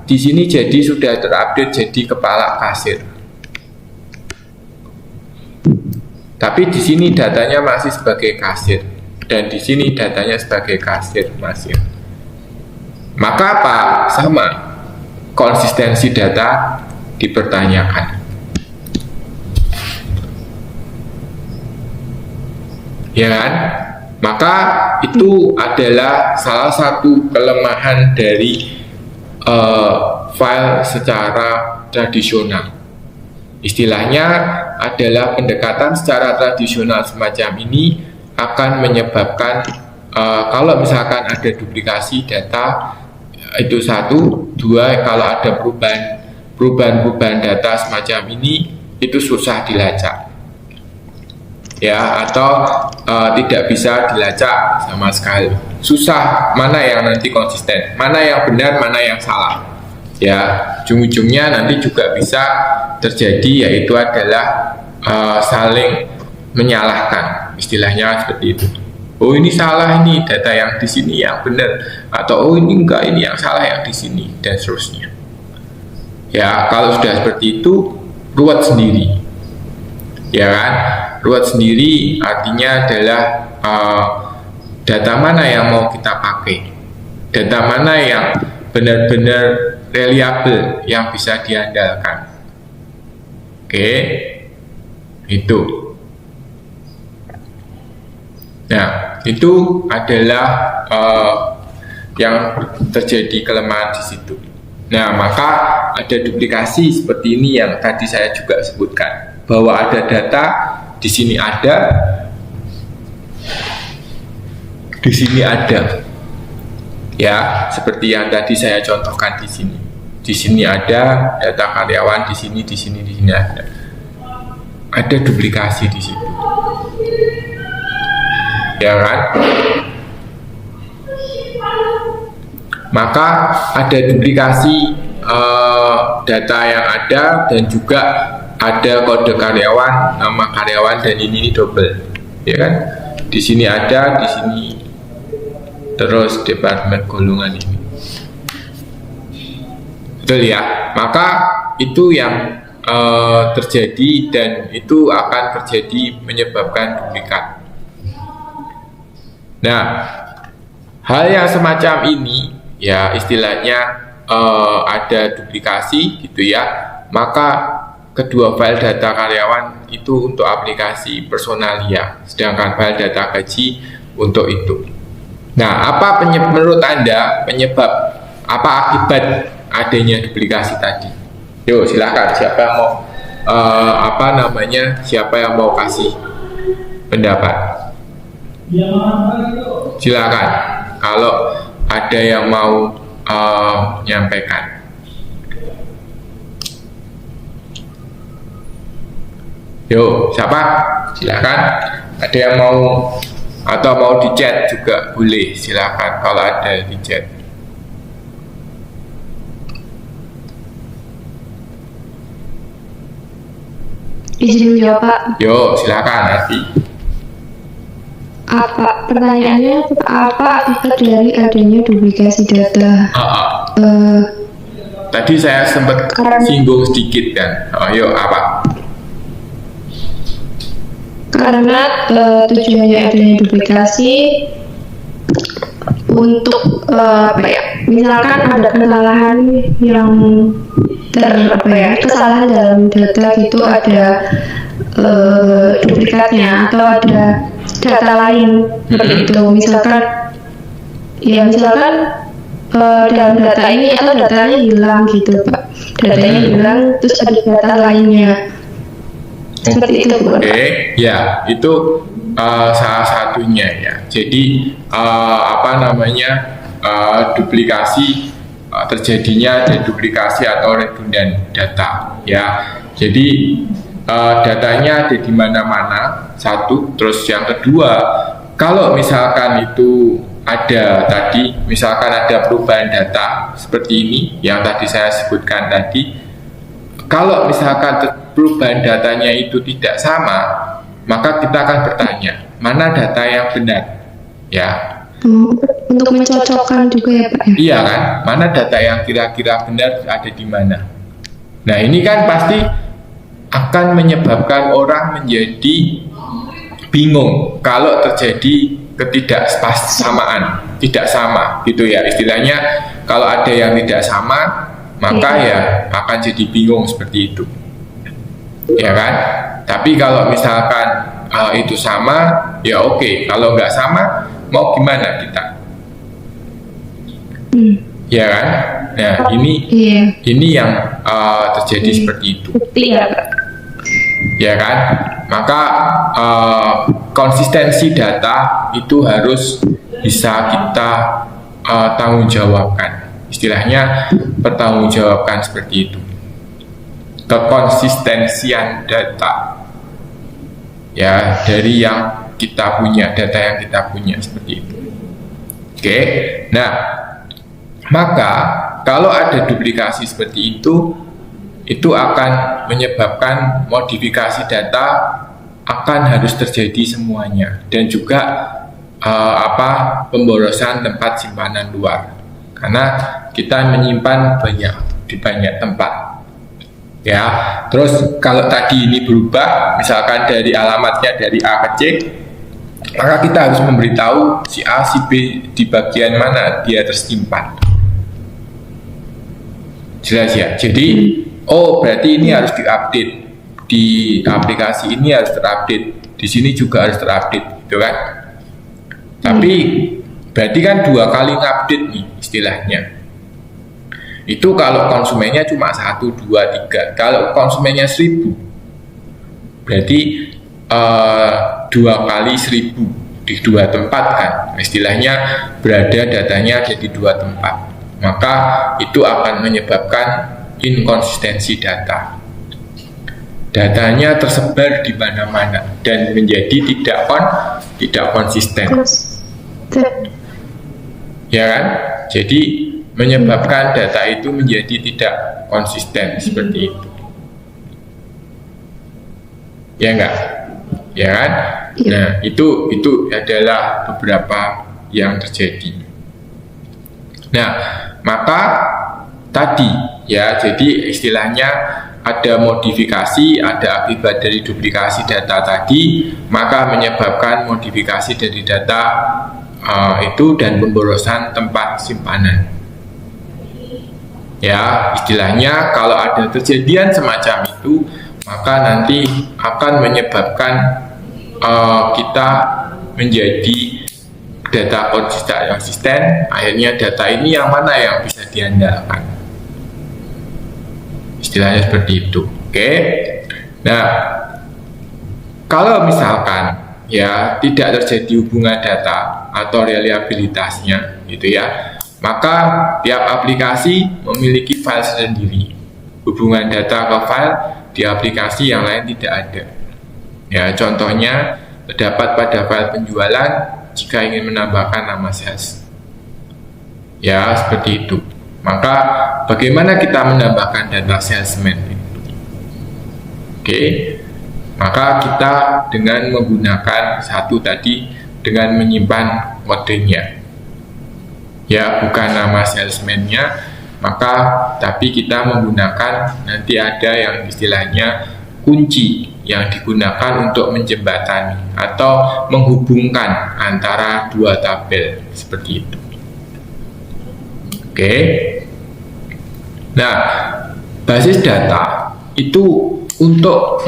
di sini jadi sudah terupdate jadi kepala kasir. Tapi di sini datanya masih sebagai kasir dan di sini datanya sebagai kasir masih. Maka apa? Sama. Konsistensi data dipertanyakan. Ya kan? Maka itu adalah salah satu kelemahan dari file secara tradisional. Istilahnya adalah pendekatan secara tradisional semacam ini akan menyebabkan kalau misalkan ada duplikasi data itu satu, dua, kalau ada perubahan data semacam ini itu susah dilacak, ya, atau tidak bisa dilacak sama sekali. Susah mana yang nanti konsisten, mana yang benar, mana yang salah. Ya, ujung-ujungnya nanti juga bisa terjadi yaitu adalah saling menyalahkan, istilahnya seperti itu. Oh ini salah, ini data yang di sini yang benar, atau oh ini enggak, ini yang salah yang di sini, dan seterusnya. Ya, kalau sudah seperti itu ruwet sendiri, ya kan? Ruwet sendiri artinya adalah data mana yang mau kita pakai, data mana yang benar-benar reliable yang bisa diandalkan. Oke, itu. Nah, itu adalah yang terjadi kelemahan di situ. Nah, maka ada duplikasi seperti ini yang tadi saya juga sebutkan, bahwa ada data di sini ada, di sini ada. Ya, seperti yang tadi saya contohkan di sini. Di sini ada data karyawan, di sini ada. Ada duplikasi di situ. Ya kan? Maka ada duplikasi data yang ada dan juga ada kode karyawan, nama karyawan, dan ini double. Ya kan? Di sini ada, di sini terus departemen golongan ini. Betul ya? Maka itu yang terjadi dan itu akan terjadi menyebabkan duplikat. Nah, hal yang semacam ini ya istilahnya ada duplikasi gitu ya. Maka kedua file data karyawan itu untuk aplikasi personalia, sedangkan file data gaji untuk itu. Nah, apa menurut Anda penyebab, apa akibat adanya duplikasi tadi? Yuk, silakan siapa yang mau siapa yang mau kasih pendapat? Silakan. Kalau ada yang mau menyampaikan. Yuk, siapa? Silakan. Ada yang mau atau mau di chat juga boleh, silakan kalau ada di chat. Izin jawab Pak. Yuk, silakan nanti. Apa pertanyaannya? Apa akibat dari adanya duplikasi data? Tadi saya sempat singgung sedikit kan. Yuk, apa? Karena tujuannya adanya duplikasi untuk misalkan ada kesalahan yang kesalahan dalam data gitu, ada duplikatnya atau ada data lain seperti itu. Misalkan dalam data ini atau datanya hilang gitu Pak, datanya hilang terus ada data lainnya seperti itu bukan? Ya, itu salah satunya ya. Jadi duplikasi, terjadinya duplikasi atau redundant data ya. Jadi datanya ada di mana-mana, satu. Terus yang kedua, kalau misalkan itu ada tadi, misalkan ada perubahan data seperti ini yang tadi saya sebutkan tadi, kalau misalkan perubahan datanya itu tidak sama, maka kita akan bertanya, mana data yang benar ya. Untuk mencocokkan juga ya Pak ya? Iya kan, mana data yang kira-kira benar ada di mana. Nah, ini kan pasti akan menyebabkan orang menjadi bingung kalau terjadi ketidaksamaan, tidak sama gitu ya istilahnya. Kalau ada yang tidak sama, maka ya akan jadi bingung seperti itu ya kan. Tapi kalau misalkan itu sama, ya oke. Kalau nggak sama, mau gimana kita ya kan. Nah, ini yang terjadi seperti itu ya kan. Maka konsistensi data itu harus bisa kita tanggung jawabkan, istilahnya pertanggungjawabkan seperti itu. Kekonsistensian data ya dari yang kita punya, data yang kita punya seperti itu. Oke. Nah, maka kalau ada duplikasi seperti itu akan menyebabkan modifikasi data akan harus terjadi semuanya, dan juga pemborosan tempat simpanan luar, karena kita menyimpan di banyak tempat ya. Terus kalau tadi ini berubah, misalkan dari alamatnya dari A ke C, maka kita harus memberitahu si A, si B di bagian mana dia tersimpan. Jelas ya. Jadi berarti ini harus diupdate, di aplikasi ini harus terupdate, di sini juga harus terupdate gitu kan. Tapi berarti kan 2 kali ngupdate nih istilahnya. Itu kalau konsumennya cuma 1, 2, 3. Kalau konsumennya 1000, berarti 2 kali 1000 di 2 tempat kan. Istilahnya datanya ada di 2 tempat. Maka itu akan menyebabkan inkonsistensi data. Datanya tersebar di mana-mana dan menjadi tidak konsisten. Ya kan? Jadi menyebabkan data itu menjadi tidak konsisten seperti itu. Ya enggak? Ya kan? Nah, itu adalah beberapa yang terjadi. Nah, maka tadi ya, jadi istilahnya ada modifikasi, ada akibat dari duplikasi data tadi, maka menyebabkan modifikasi dari data itu dan pemborosan tempat simpanan. Ya, istilahnya kalau ada kejadian semacam itu, maka nanti akan menyebabkan kita menjadi data konsisten. Akhirnya data ini yang mana yang bisa diandalkan, istilahnya seperti itu. Oke. Nah, kalau misalkan ya tidak terjadi hubungan data atau reliabilitasnya gitu ya, maka tiap aplikasi memiliki file sendiri. Hubungan data ke file di aplikasi yang lain tidak ada. Ya, contohnya terdapat pada file penjualan jika ingin menambahkan nama sales. Ya, seperti itu. Maka bagaimana kita menambahkan data salesman itu? Oke. Maka kita dengan menggunakan satu tadi, dengan menyimpan kodenya. Ya, bukan nama salesman-nya, maka tapi kita menggunakan nanti ada yang istilahnya kunci yang digunakan untuk menjembatani atau menghubungkan antara dua tabel seperti itu. Oke. Nah, basis data itu untuk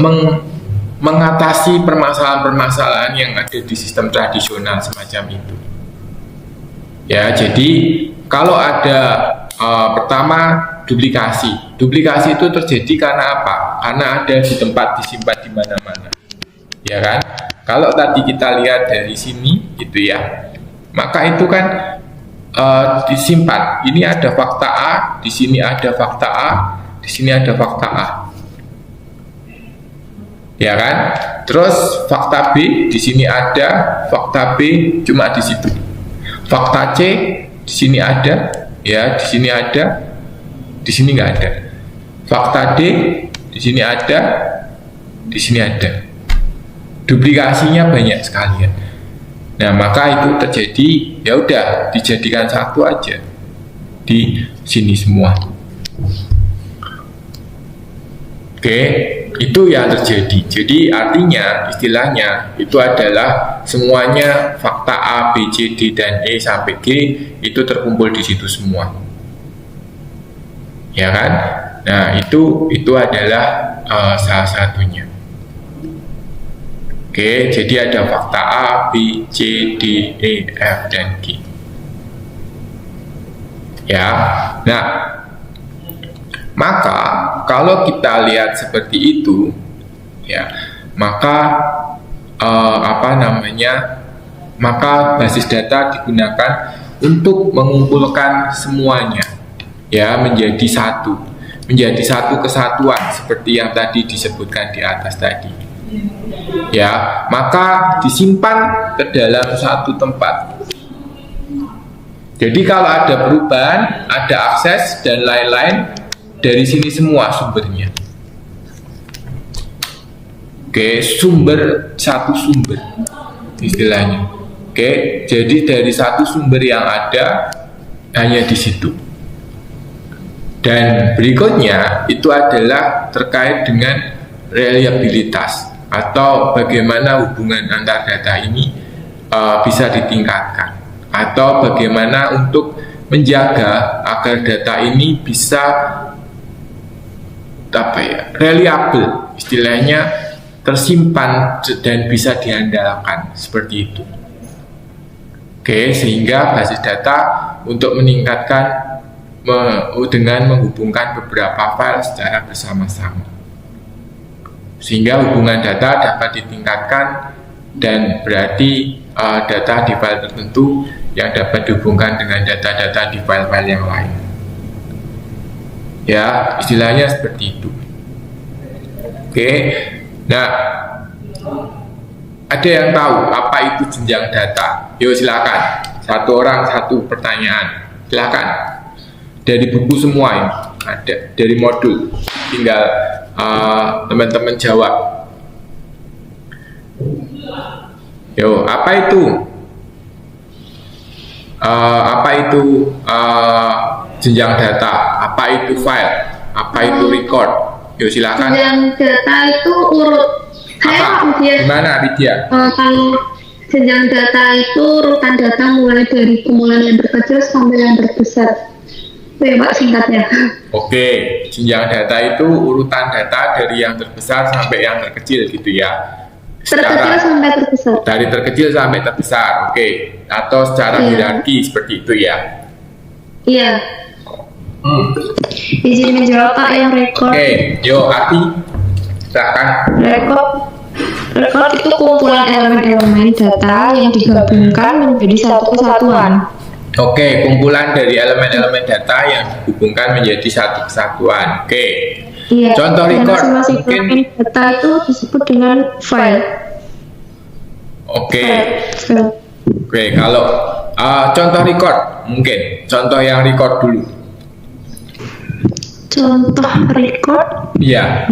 mengatasi permasalahan-permasalahan yang ada di sistem tradisional semacam itu. Ya, jadi kalau ada pertama duplikasi. Duplikasi itu terjadi karena apa? Karena ada di tempat disimpan di mana-mana. Ya kan? Kalau tadi kita lihat dari sini gitu ya. Maka itu kan disimpan. Ini ada fakta A, di sini ada fakta A, di sini ada fakta A. Ya kan? Terus fakta B di sini ada, fakta B cuma di situ. Fakta C di sini ada, ya di sini ada, di sini nggak ada. Fakta D di sini ada, di sini ada. Duplikasinya banyak sekali ya. Nah, maka itu terjadi, ya udah dijadikan satu aja di sini semua. Oke, itu yang terjadi. Jadi artinya istilahnya itu adalah semuanya fakta A, B, C, D, dan E sampai G itu terkumpul di situ semua. Ya kan? Nah, itu adalah salah satunya. Oke, jadi ada fakta A, B, C, D, E, F, dan G. Ya, nah, maka kalau kita lihat seperti itu, ya, maka maka basis data digunakan untuk mengumpulkan semuanya, ya, menjadi satu kesatuan seperti yang tadi disebutkan di atas tadi. Ya, maka disimpan ke dalam satu tempat. Jadi kalau ada perubahan, ada akses dan lain-lain, dari sini semua sumbernya. Oke, satu sumber istilahnya. Oke, jadi dari satu sumber yang ada hanya di situ. Dan berikutnya itu adalah terkait dengan reliabilitas atau bagaimana hubungan antar data ini bisa ditingkatkan, atau bagaimana untuk menjaga agar data ini bisa reliable, istilahnya tersimpan dan bisa diandalkan seperti itu. Oke, sehingga basis data untuk meningkatkan dengan menghubungkan beberapa file secara bersama-sama, sehingga hubungan data dapat ditingkatkan dan berarti data di file tertentu yang dapat dihubungkan dengan data-data di file-file yang lain. Ya, istilahnya seperti itu. Oke, nah, ada yang tahu apa itu jenjang data? Yuk silakan, satu orang satu pertanyaan, silakan. Dari buku semua ini ada, dari modul, tinggal teman-teman jawab. Yo, apa itu? Jenjang data? Apa itu file? Apa itu record? Yo, silakan. Jenjang data itu urut. Apa? Gimana, Widya? Kalau jenjang data itu urutan data mulai dari kumpulan yang terkecil sampai yang terbesar. Itu ya Pak singkatnya. Oke, jenjang data itu urutan data dari yang terbesar sampai yang terkecil gitu ya. Terkecil sampai terbesar. Dari terkecil sampai terbesar, oke. Atau secara Iya. hierarki seperti itu ya. Iya. Izin menjawab Pak yang rekor. Oke, yuk Ati, silakan. Rekor itu kumpulan elemen-elemen data yang digabungkan menjadi satu kesatuan. Oke, kumpulan dari elemen-elemen data yang dihubungkan menjadi satu kesatuan. Oke. Iya. Contoh Dan record, masing-masing mungkin. elemen data itu disebut dengan file. Oke. File. Oke, kalau contoh record, mungkin contoh yang record dulu. Contoh record. Iya,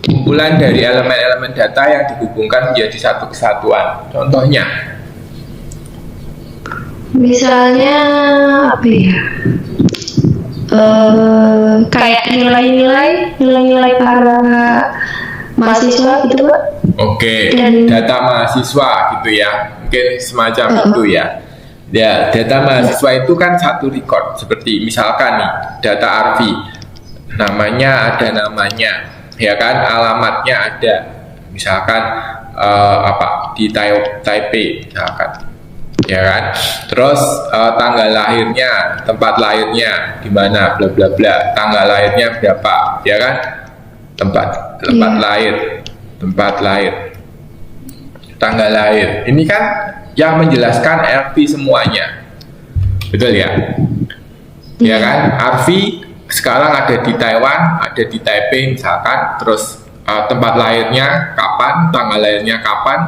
kumpulan dari elemen-elemen data yang dihubungkan menjadi satu kesatuan. Contohnya, Misalnya apa ya? Kayak nilai-nilai para mahasiswa gitu Pak. oke, Dan- data mahasiswa gitu ya, mungkin semacam itu ya. Ya, data mahasiswa itu kan satu record, seperti misalkan nih, data Arfi, namanya ada namanya, ya kan, alamatnya ada, misalkan di Taipei, misalkan. Ya kan, terus tanggal lahirnya, tempat lahirnya di mana, bla bla bla, tanggal lahirnya berapa, ya kan, tempat lahir, tanggal lahir. Ini kan yang menjelaskan Arfi semuanya, betul ya? Ya kan, Arfi sekarang ada di Taiwan, ada di Taipei misalkan, terus tempat lahirnya kapan, tanggal lahirnya kapan,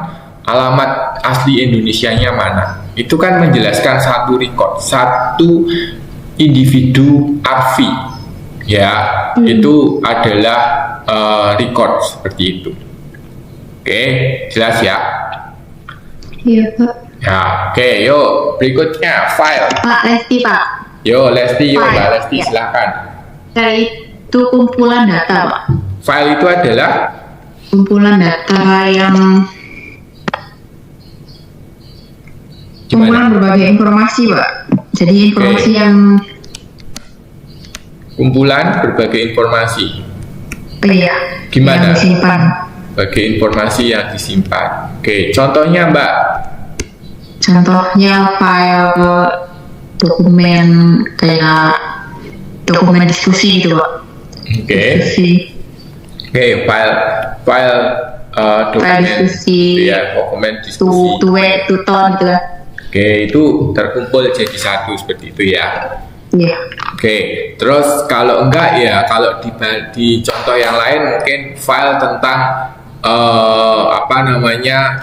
alamat asli Indonesianya mana. Itu kan menjelaskan satu record, satu individu Arfi. Ya, itu adalah record seperti itu. Oke, jelas ya? Iya Pak. Ya, oke, yuk berikutnya file. Pak Lesti Pak. Yo, Lesti, yuk File, Mbak Lesti, ya. silakan. Itu kumpulan data Pak. File itu adalah Kumpulan data yang kumpulan gimana? berbagai informasi Pak. Jadi informasi Oke. yang Kumpulan berbagai informasi. iya. Gimana? Yang disimpan. Bagi informasi yang disimpan. Oke, contohnya Mbak. Contohnya file dokumen kayak dokumen diskusi gitu Pak. Oke, Diskusi. oke, file dokumen, diskusi. ya, dokumen diskusi. To ton gitu kan. Oke, itu terkumpul jadi satu seperti itu ya. Iya. Oke, terus kalau enggak ya, kalau di contoh yang lain mungkin file tentang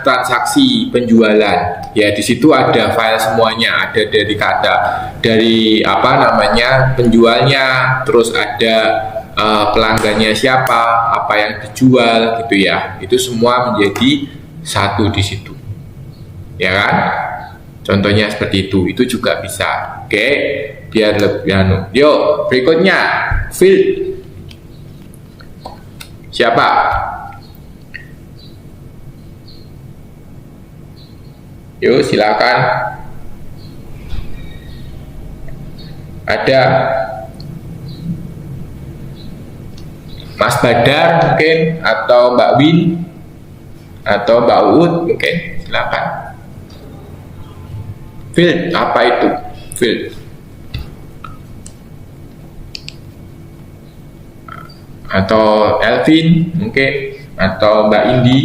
transaksi penjualan. Ya, di situ ada file semuanya, ada dari penjualnya, terus ada pelanggannya siapa, apa yang dijual gitu ya. Itu semua menjadi satu di situ. Ya kan? Contohnya seperti itu juga bisa. Oke, biar lebih Yuk, berikutnya field. Siapa? Yuk, silakan. Ada Mas Badar mungkin, atau Mbak Win, atau Mbak Uut mungkin, silakan. Field, apa itu? Field. Atau Elvin mungkin, atau Mbak Indi,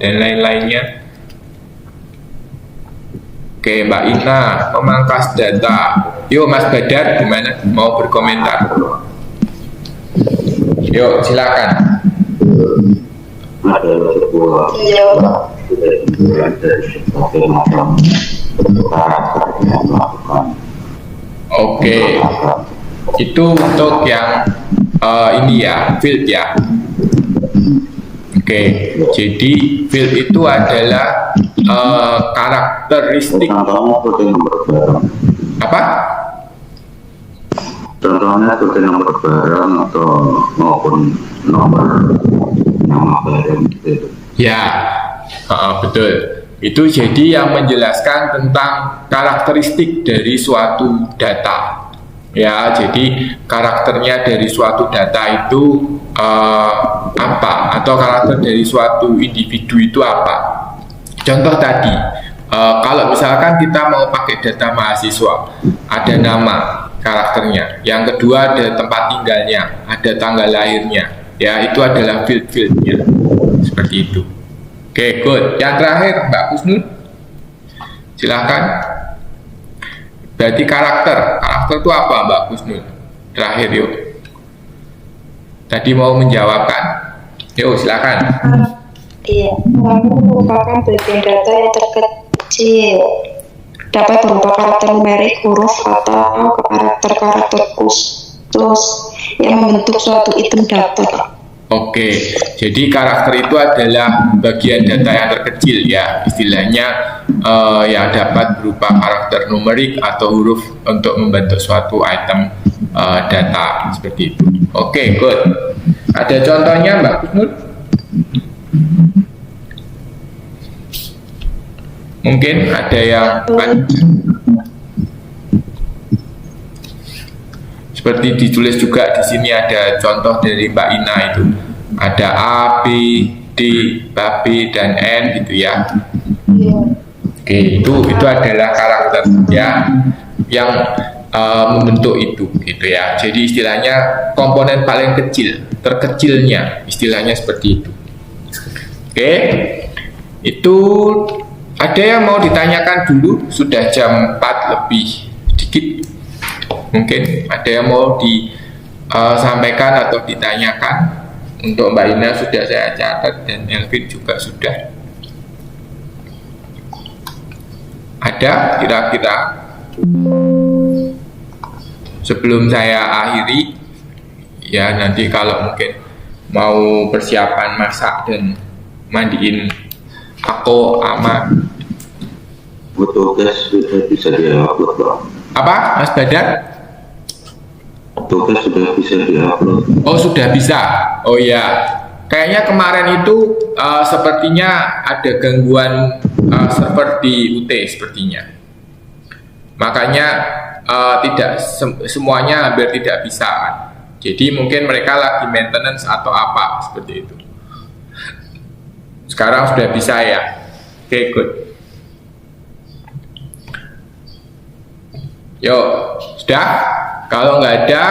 dan lain-lainnya. Oke, Mbak Ina, memangkas data. Yuk, Mas Badar, gimana? Mau berkomentar? Yuk, silakan. Ada sebuah dari berbagai macam cara yang melakukan. Oke, itu untuk yang ini ya, field ya. Oke, jadi field itu adalah karakteristik Contohnya seperti nomor barang. apa? Contohnya seperti nomor barang atau maupun nomor nama barang gitu. Ya, betul. Itu jadi yang menjelaskan tentang karakteristik dari suatu data. Ya, jadi karakternya dari suatu data itu apa, atau karakter dari suatu individu itu apa. Contoh tadi, kalau misalkan kita mau pakai data mahasiswa, ada nama karakternya, yang kedua ada tempat tinggalnya, ada tanggal lahirnya, ya itu adalah field-fieldnya, seperti itu. Oke, good. Yang terakhir, Mbak Kusnul, silahkan. Berarti karakter itu apa, Mbak Kusnul? Terakhir, yuk. Tadi mau menjawabkan, yuk silahkan. Iya, karakter merupakan bagian data yang terkecil. Dapat berupa karakter numerik, huruf, atau karakter khusus yang membentuk suatu item data. Oke, jadi karakter itu adalah bagian data yang terkecil ya, istilahnya yang dapat berupa karakter numerik atau huruf untuk membentuk suatu item data, seperti itu. Oke, good. Ada contohnya Mbak Kusnul? Mungkin ada yang seperti ditulis juga di sini, ada contoh dari Mbak Ina itu. Ada A, B, D, B, dan N gitu ya. Oke, itu adalah karakter ya yang membentuk itu gitu ya. Jadi istilahnya komponen paling kecil, terkecilnya, istilahnya seperti itu. Oke. Itu ada yang mau ditanyakan dulu? Sudah jam 4 lebih dikit. Mungkin ada yang mau disampaikan atau ditanyakan. Untuk Mbak Ina sudah saya catat dan Elvin juga sudah. Ada kira-kira? Sebelum saya akhiri, ya nanti kalau mungkin mau persiapan masak dan mandiin aku ama. Tugas sudah bisa diupload, Pak. Apa, Mas Badar? Tugas sudah bisa diupload. Oh, sudah bisa. Oh ya, kayaknya kemarin itu sepertinya ada gangguan server di UT sepertinya. Makanya tidak semuanya hampir tidak bisa. Jadi mungkin mereka lagi maintenance atau apa seperti itu. Sekarang sudah bisa ya. Oke, good. Yuk, sudah? Kalau nggak ada,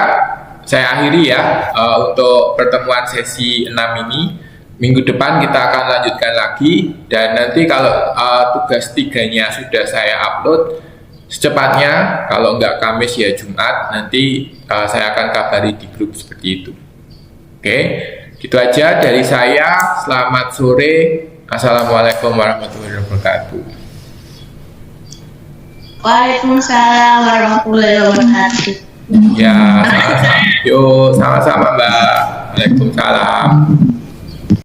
saya akhiri ya untuk pertemuan sesi 6 ini. Minggu depan kita akan lanjutkan lagi, dan nanti kalau tugas 3-nya sudah saya upload secepatnya, kalau nggak Kamis ya Jumat, nanti saya akan kabari di grup seperti itu. Oke, gitu aja dari saya. Selamat sore. Assalamualaikum warahmatullahi wabarakatuh. Waalaikumsalam warahmatullahi wabarakatuh. Ya, sama-sama. Yo, sama-sama Mbak. Waalaikumsalam.